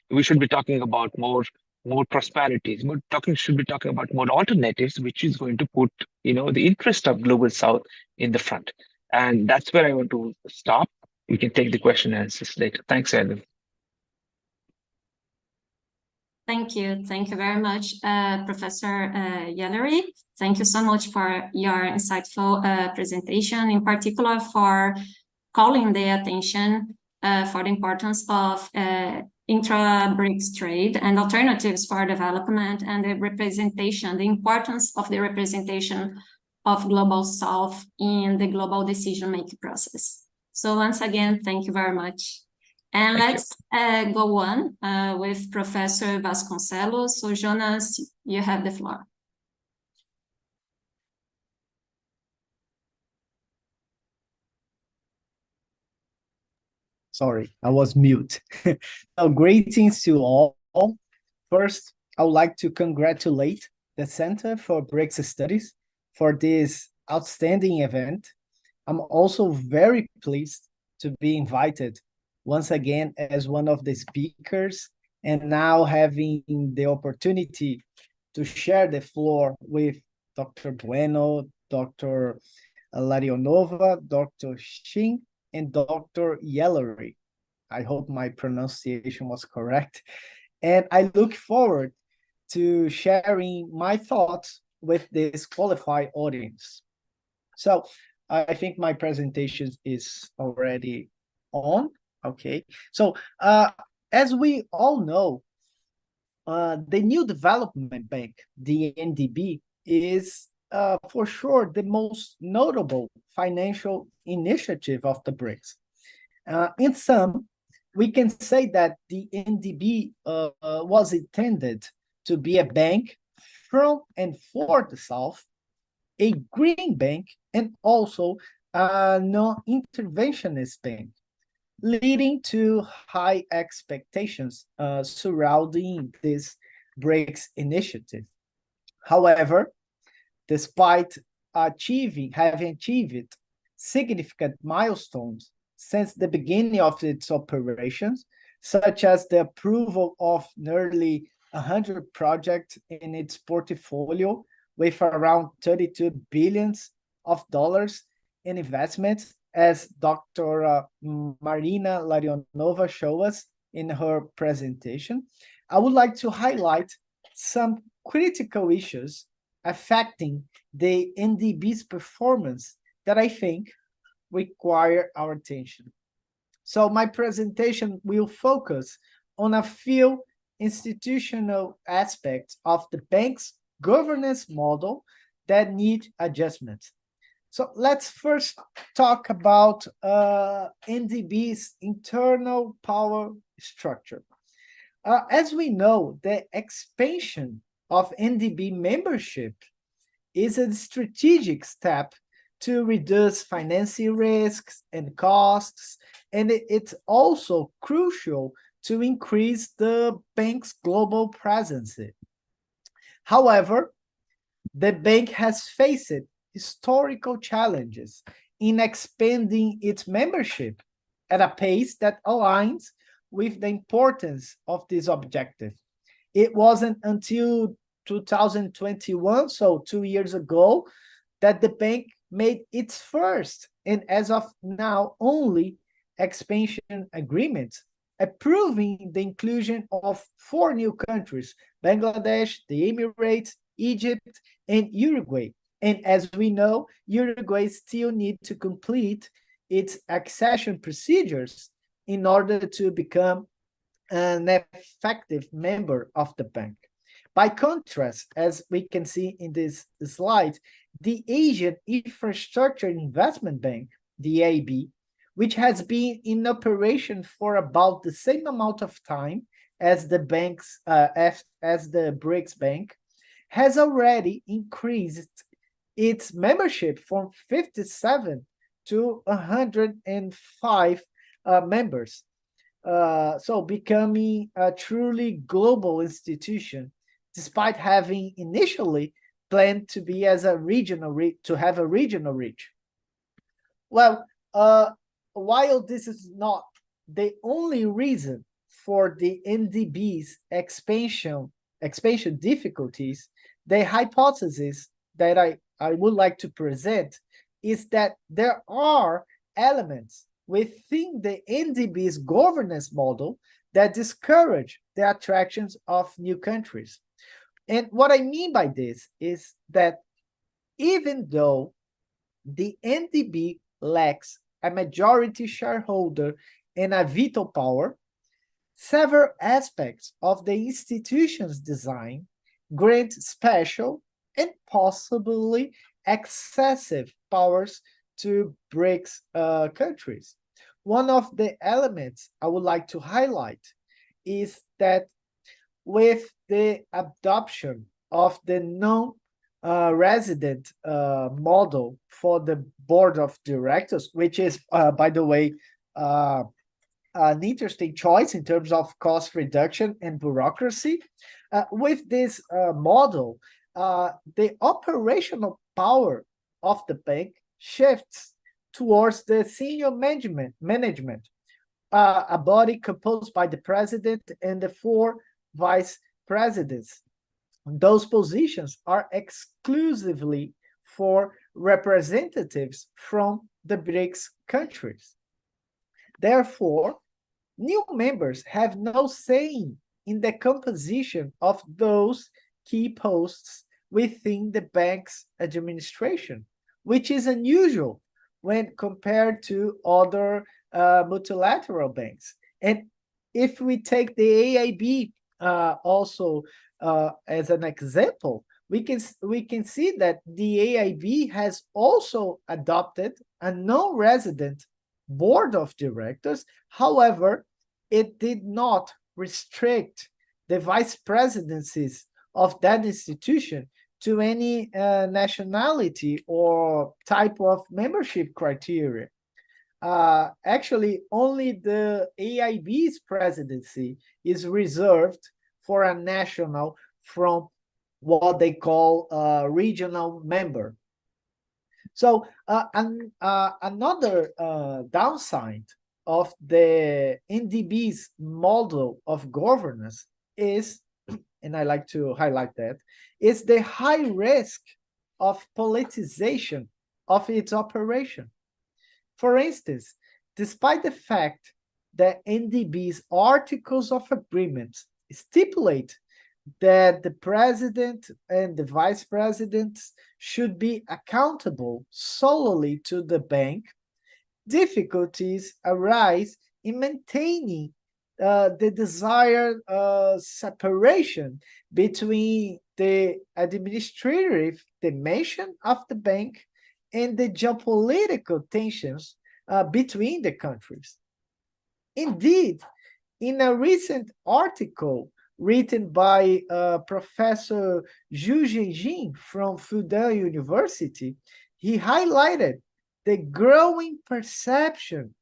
We should be talking about more prosperities. Should be talking about more alternatives, which is going to put the interest of global South in the front. And that's where I want to stop. We can take the question and answers later. Thanks, Ellen. Thank you very much, Professor Yellery. Thank you so much for your insightful presentation, in particular for calling the attention for the importance of intra-BRICS trade and alternatives for development, and the importance of the representation of Global South in the global decision-making process. So once again, thank you very much. And let's go on with Professor Vasconcelos. So Jonas, you have the floor. Sorry, I was mute. So greetings to all. First, I would like to congratulate the Center for BRICS Studies for this outstanding event. I'm also very pleased to be invited once again as one of the speakers, and now having the opportunity to share the floor with Dr. Bueno, Dr. Larionova, Dr. Shin, and Dr. Yellery. I hope my pronunciation was correct. And I look forward to sharing my thoughts with this qualified audience. So I think my presentation is already on. Okay, so as we all know, the New Development Bank, the NDB, is for sure the most notable financial initiative of the BRICS. In sum, we can say that the NDB was intended to be a bank from and for the South, a green bank, and also a non-interventionist bank, leading to high expectations surrounding this BRICS initiative. However, despite having achieved significant milestones since the beginning of its operations, such as the approval of nearly 100 projects in its portfolio with around $32 billion in investments, as Dr. Marina Larionova showed us in her presentation, I would like to highlight some critical issues affecting the NDB's performance that I think require our attention. So my presentation will focus on a few institutional aspects of the bank's governance model that need adjustment. So let's first talk about NDB's internal power structure. As we know, the expansion of NDB membership is a strategic step to reduce financing risks and costs, and it's also crucial to increase the bank's global presence. However, the bank has faced historical challenges in expanding its membership at a pace that aligns with the importance of this objective. It wasn't until 2021, so 2 years ago, that the bank made its first, and as of now, only expansion agreement, approving the inclusion of 4 new countries: Bangladesh, the Emirates, Egypt, and Uruguay. And as we know, Uruguay still needs to complete its accession procedures in order to become an effective member of the bank. By contrast, as we can see in this slide, the Asian Infrastructure Investment Bank, the AIB, which has been in operation for about the same amount of time as the BRICS Bank, has already increased its membership from 57 to 105 members, so becoming a truly global institution, despite having initially planned to be as a regional to have a regional reach. Well, while this is not the only reason for the NDB's expansion difficulties, the hypothesis that I would like to present is that there are elements within the NDB's governance model that discourage the attractions of new countries. And what I mean by this is that even though the NDB lacks a majority shareholder and a veto power, several aspects of the institution's design grant special and possibly excessive powers to BRICS countries. One of the elements I would like to highlight is that with the adoption of the non-resident model for the board of directors, which is, by the way, an interesting choice in terms of cost reduction and bureaucracy. With this model, the operational power of the bank shifts towards the senior management, a body composed by the president and the 4 vice presidents. Those positions are exclusively for representatives from the BRICS countries. Therefore, new members have no say in the composition of those key posts within the bank's administration, which is unusual when compared to other multilateral banks. And if we take the AIB also as an example, we can see that the AIB has also adopted a non-resident board of directors. However, it did not restrict the vice presidencies of that institution to any nationality or type of membership criteria. Actually, only the AIB's presidency is reserved for a national from what they call a regional member. So another downside of the NDB's model of governance is, and I like to highlight that, is the high risk of politicization of its operation. For instance, despite the fact that NDB's articles of agreement stipulate that the president and the vice presidents should be accountable solely to the bank, difficulties arise in maintaining the desired separation between the administrative dimension of the bank and the geopolitical tensions between the countries. Indeed, in a recent article written by Professor Zhu Zhenjing from Fudan University, he highlighted the growing perception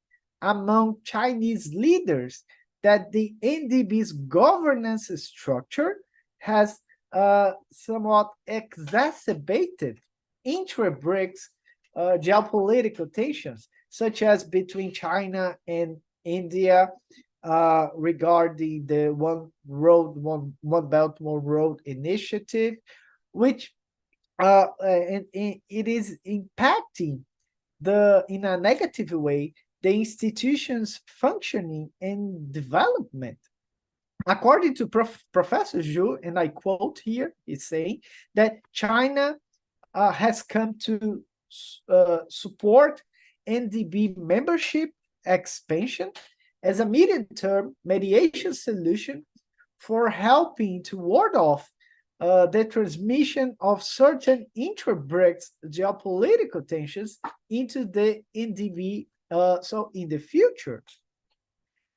among Chinese leaders that the NDB's governance structure has somewhat exacerbated intra-BRICS geopolitical tensions, such as between China and India regarding the One Belt, One Road initiative, which and it is impacting in a negative way the institution's functioning and development. According to Professor Zhu, and I quote here, is saying that China has come to support NDB membership expansion as a medium-term mediation solution for helping to ward off the transmission of certain intra-BRICS geopolitical tensions into the NDB so in the future.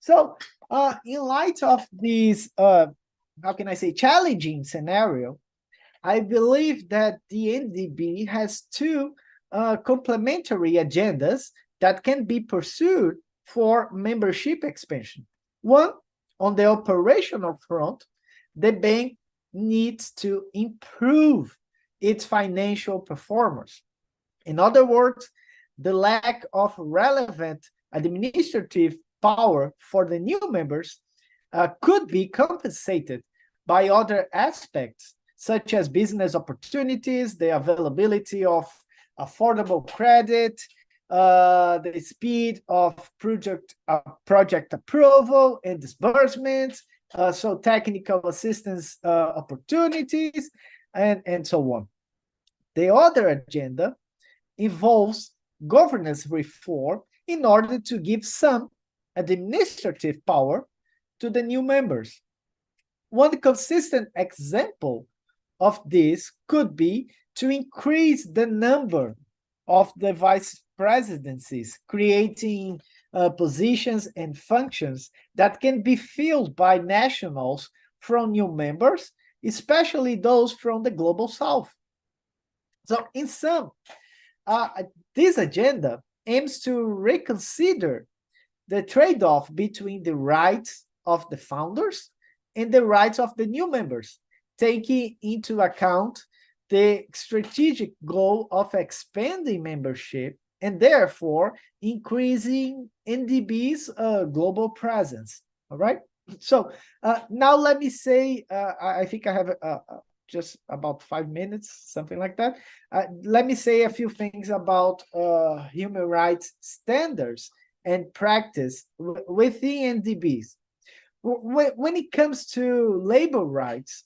So in light of this, how can I say, challenging scenario, I believe that the NDB has two complementary agendas that can be pursued for membership expansion. One, on the operational front, the bank needs to improve its financial performance. In other words, the lack of relevant administrative power for the new members could be compensated by other aspects, such as business opportunities, the availability of affordable credit, the speed of project approval and disbursements, so technical assistance opportunities, and so on. The other agenda involves governance reform in order to give some administrative power to the new members. One consistent example of this could be to increase the number of the vice presidencies, creating positions and functions that can be filled by nationals from new members, especially those from the Global South. So in sum, this agenda aims to reconsider the trade-off between the rights of the founders and the rights of the new members, taking into account the strategic goal of expanding membership and therefore increasing NDB's global presence. All right. So now let me say, I think I have just about 5 minutes, something like that. Let me say a few things about human rights standards and practice within NDBs. When it comes to labor rights,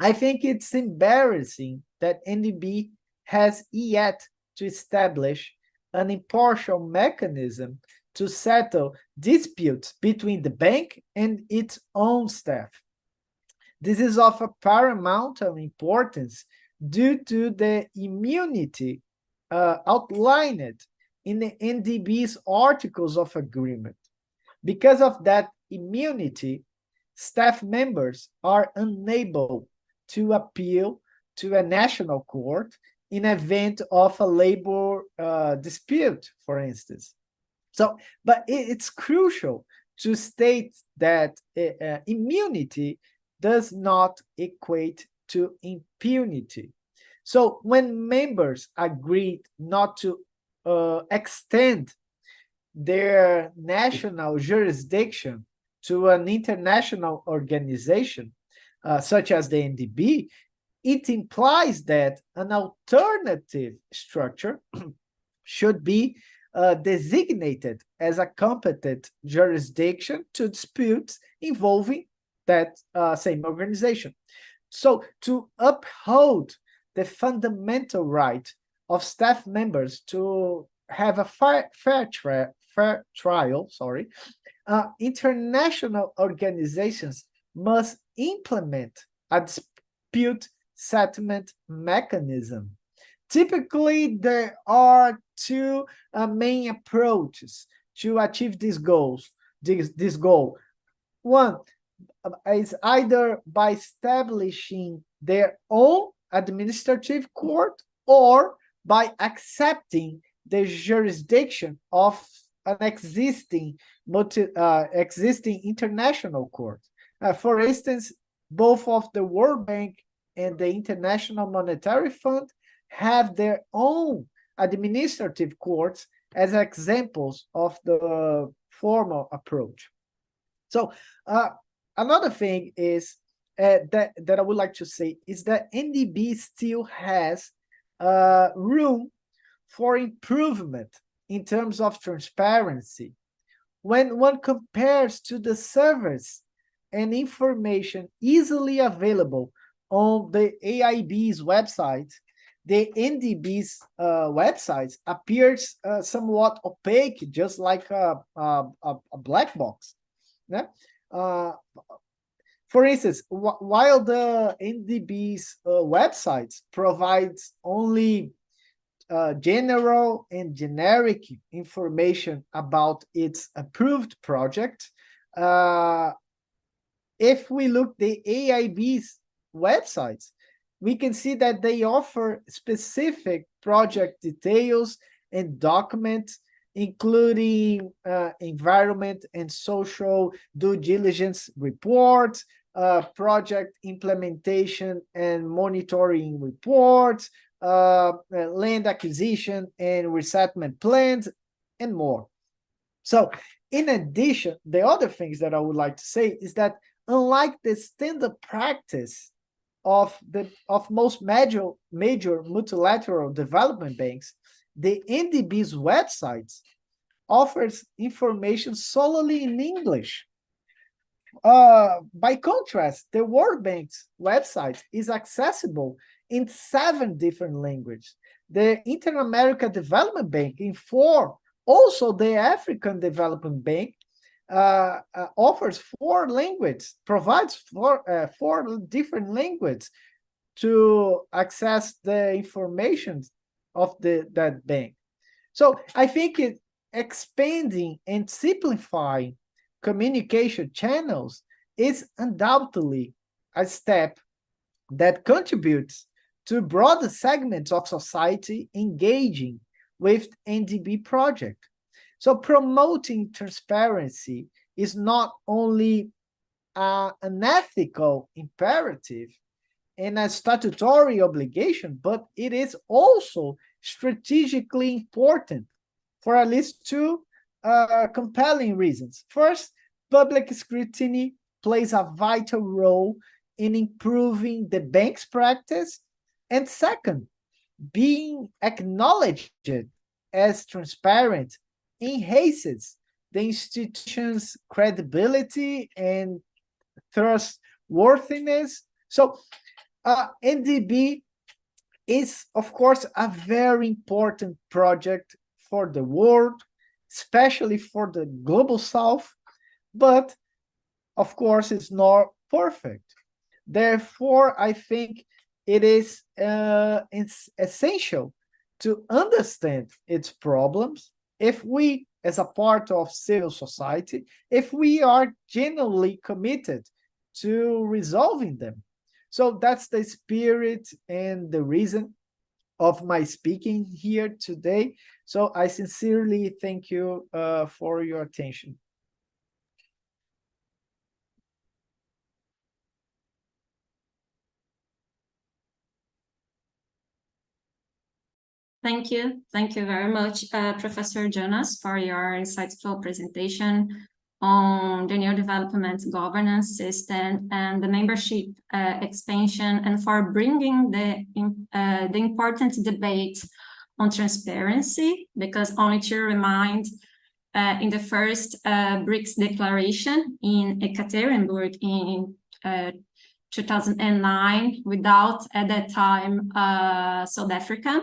I think it's embarrassing that NDB has yet to establish an impartial mechanism to settle disputes between the bank and its own staff. This is of a paramount importance due to the immunity outlined in the NDB's Articles of Agreement. Because of that immunity, staff members are unable to appeal to a national court in event of a labor dispute, for instance. So, but it's crucial to state that immunity does not equate to impunity. So when members agreed not to extend their national jurisdiction to an international organization, such as the NDB, it implies that an alternative structure should be designated as a competent jurisdiction to disputes involving that same organization. So to uphold the fundamental right of staff members to have a fair trial, international organizations must implement a dispute settlement mechanism. Typically, there are two main approaches to achieve this goal. One is either by establishing their own administrative court or by accepting the jurisdiction of an existing international court. For instance, both of the World Bank and the International Monetary Fund have their own administrative courts as examples of the formal approach. So another thing is that I would like to say is that NDB still has room for improvement in terms of transparency. When one compares to the service and information easily available on the AIB's website, the NDB's website appears somewhat opaque, just like a black box. Yeah? For instance, while the NDB's website provides only general and generic information about its approved project, if we look the AIB's websites, we can see that they offer specific project details and documents, including environment and social due diligence reports, project implementation and monitoring reports, land acquisition and resettlement plans, and more. So in addition, the other things that I would like to say is that unlike the standard practice of most major multilateral development banks, the NDB's websites offers information solely in English. By contrast, the World Bank's website is accessible in 7 different languages. The Inter-America Development Bank in 4. Also, the African Development Bank offers 4 languages, provides 4 different languages to access the information of that bank. So I think expanding and simplifying communication channels is undoubtedly a step that contributes to broader segments of society engaging with NDB project. So promoting transparency is not only an ethical imperative and a statutory obligation, but it is also strategically important for at least 2 compelling reasons. First, public scrutiny plays a vital role in improving the bank's practice. And second, being acknowledged as transparent enhances the institution's credibility and trustworthiness. So NDB is, of course, a very important project for the world, especially for the global south, but of course it's not perfect. Therefore, I think it is it's essential to understand its problems if we, as a part of civil society, if we are genuinely committed to resolving them. So that's the spirit and the reason of my speaking here today. So I sincerely thank you for your attention. Thank you very much, Professor Jonas, for your insightful presentation on the new development governance system and the membership expansion, and for bringing the important debate on transparency, because only to remind, in the first BRICS declaration in Ekaterinburg in 2009, without at that time South Africa,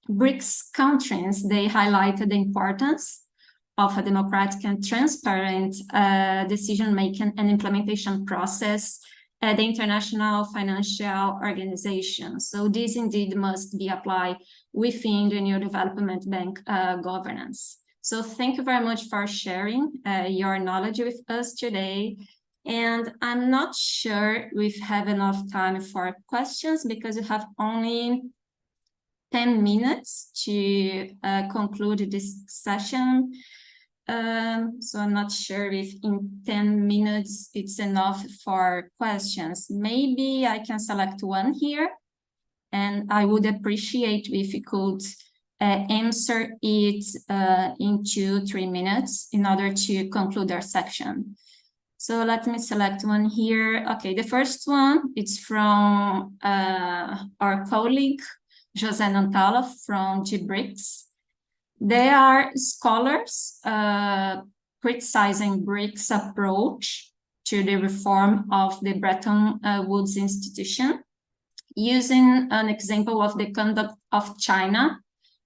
BRICS countries, they highlighted the importance of a democratic and transparent decision-making and implementation process at the international financial organization. So this indeed must be applied within the new development bank governance. So thank you very much for sharing your knowledge with us today. And I'm not sure we have enough time for questions because we have only 10 minutes to conclude this session. So I'm not sure if in 10 minutes it's enough for questions. Maybe I can select one here, and I would appreciate if you could answer it in 2-3 minutes in order to conclude our section. So let me select one here. Okay, the first one is from our colleague, José Nantala from VII BRICS. They are scholars criticizing BRICS' approach to the reform of the Bretton Woods institution, using an example of the conduct of China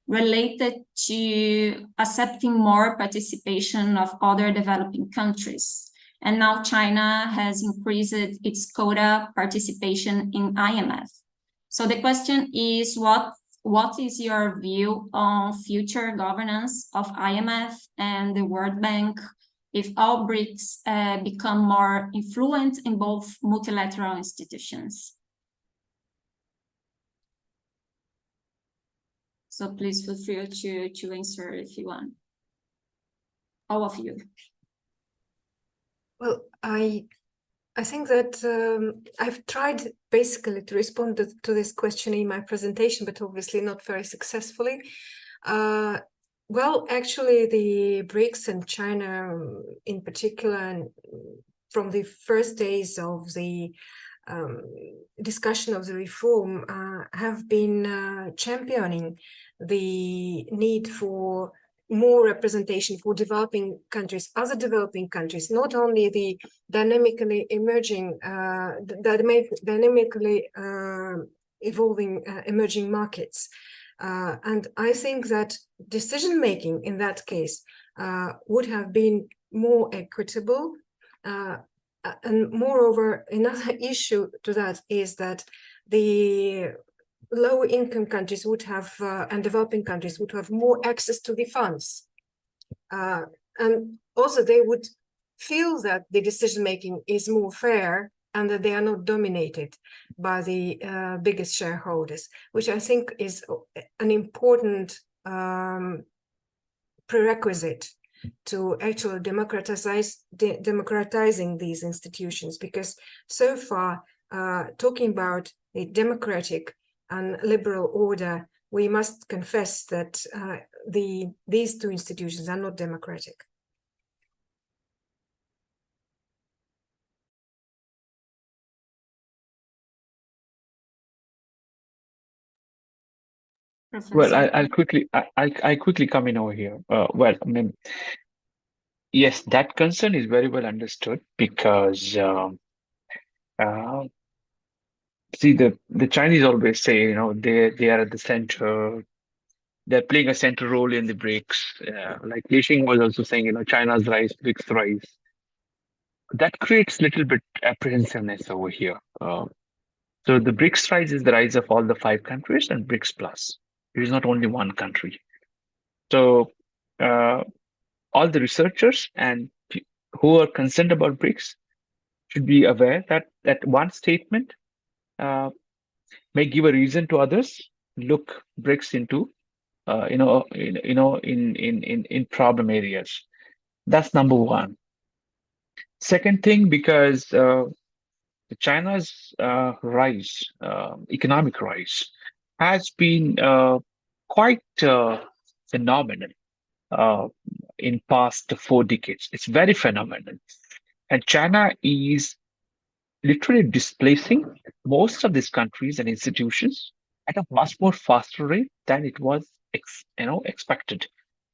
related to accepting more participation of other developing countries. And now China has increased its quota participation in IMF. So the question is, what is your view on future governance of IMF and the World Bank if all BRICS become more influent in both multilateral institutions? So please feel free to answer if you want. All of you. Well, I think that I've tried basically to respond to this question in my presentation, but obviously not very successfully. Well, actually, the BRICS and China in particular, and from the first days of the discussion of the reform, have been championing the need for more representation for developing countries, other developing countries, not only the dynamically emerging, dynamically evolving emerging markets. And I think that decision-making in that case would have been more equitable. And moreover, another issue to that is that the low-income countries would have, and developing countries would have more access to the funds. And also they would feel that the decision-making is more fair and that they are not dominated by the biggest shareholders, which I think is an important prerequisite to actually democratizing these institutions, because so far, talking about a democratic and liberal order, we must confess that these two institutions are not democratic. Professor. Well, I quickly come in over here. Well, I mean, yes, that concern is very well understood because see, the Chinese always say, you know, they are at the center. They're playing a central role in the BRICS. Like Li Xing was also saying, you know, China's rise, BRICS rise. That creates a little bit apprehensiveness over here. So the BRICS rise is the rise of all the 5 countries and BRICS plus. It is not only one country. So all the researchers and who are concerned about BRICS should be aware that one statement may give a reason to others look BRICS into in problem areas. That's number one. Second thing, because China's rise, economic rise, has been quite phenomenal in past 4 decades. It's very phenomenal, and China is literally displacing most of these countries and institutions at a much more faster rate than it was expected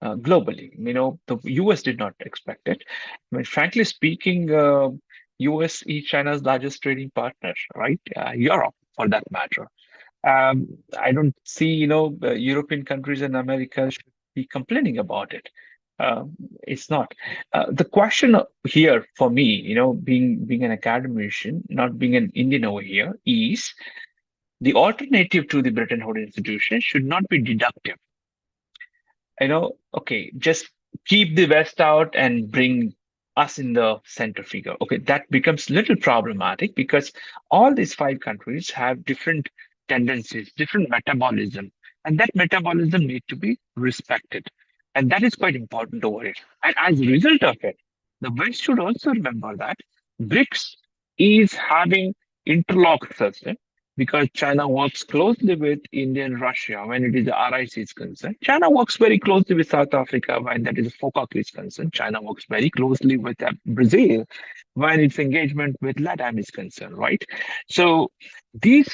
globally. You know, the US did not expect it. I mean, frankly speaking, US is China's largest trading partner, right? Europe, for that matter. I don't see, European countries and America should be complaining about it. It's not. The question here for me, being an academician, not being an Indian over here, is the alternative to the Bretton Woods institution should not be deductive. Okay, just keep the West out and bring us in the center figure. Okay, that becomes a little problematic because all these 5 countries have different tendencies, different metabolism, And that metabolism needs to be respected. And that is quite important over it. And as a result of it, the West should also remember that BRICS is having interlocked system, because China works closely with India and Russia when it is the RIC is concerned. China works very closely with South Africa when that is FOCAC is concerned. China works very closely with Brazil when its engagement with LATAM is concerned, right? So these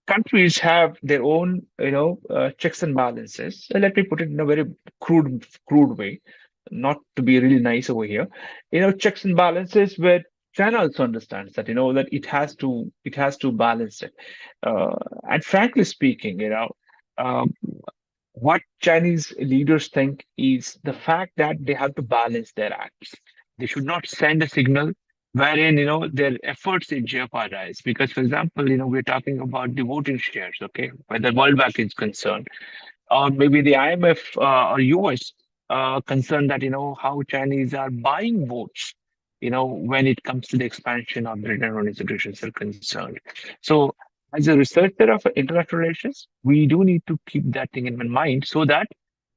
countries have their own, checks and balances. So let me put it in a very crude way, not to be really nice over here. Checks and balances where China also understands that, that it has to balance it. And frankly speaking, what Chinese leaders think is the fact that they have to balance their acts. They should not send a signal wherein, their efforts is jeopardized. Because, for example, we're talking about the voting shares, okay, where the World Bank is concerned, or maybe the IMF or US concerned that, how Chinese are buying votes, when it comes to the expansion of Bretton institutions are concerned. So as a researcher of international relations, we do need to keep that thing in mind so that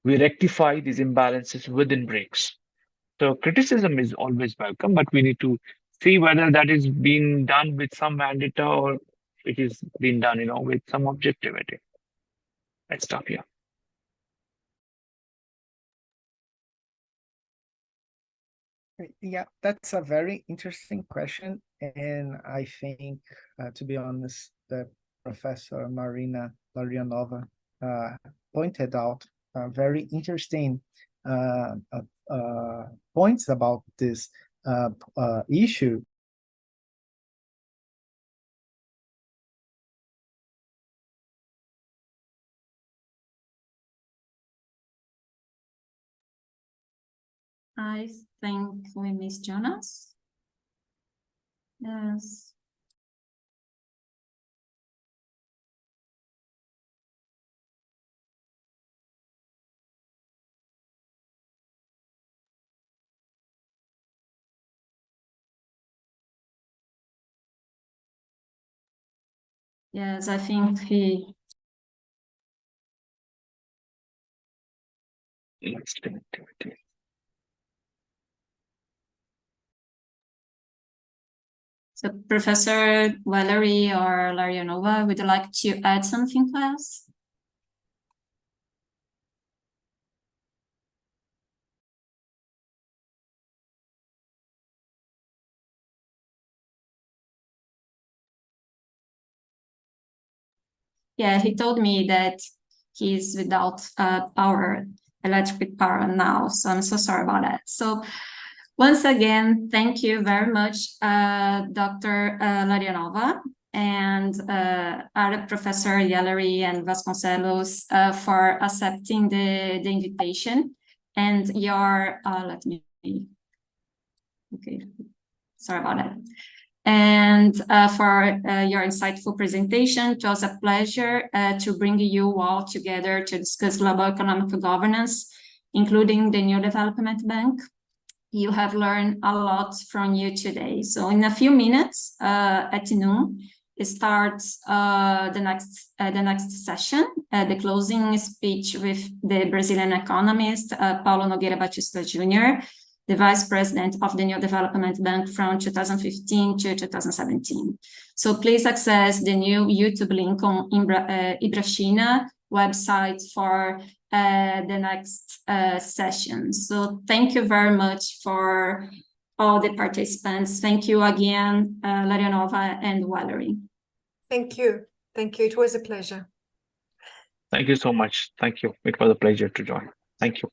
we rectify these imbalances within BRICS. So criticism is always welcome, but we need to see whether that is being done with some vendetta or it is being done, with some objectivity. Let's stop here. Yeah, that's a very interesting question. And I think, to be honest, that Professor Marina Larionova pointed out very interesting points about this issue. I think we missed Jonas. Yes. Yes, I think he. Next connectivity. So Professor Valerie or Larionova, would you like to add something, class? Yeah, he told me that he's without electric power now. So I'm so sorry about that. So once again, thank you very much, Dr. Larionova and other Professor Yellery and Vasconcelos for accepting the invitation and your, okay, sorry about that. And for your insightful presentation. It was a pleasure to bring you all together to discuss global economic governance, including the new development bank. You have learned a lot from you today. So in a few minutes at noon, it starts the next session, the closing speech with the Brazilian economist, Paulo Nogueira Batista Jr., the Vice President of the New Development Bank from 2015 to 2017. So please access the new YouTube link on Ibrachina website for the next session. So thank you very much for all the participants. Thank you again, Larionova and Valerie. Thank you. Thank you. It was a pleasure. Thank you so much. Thank you. It was a pleasure to join. Thank you.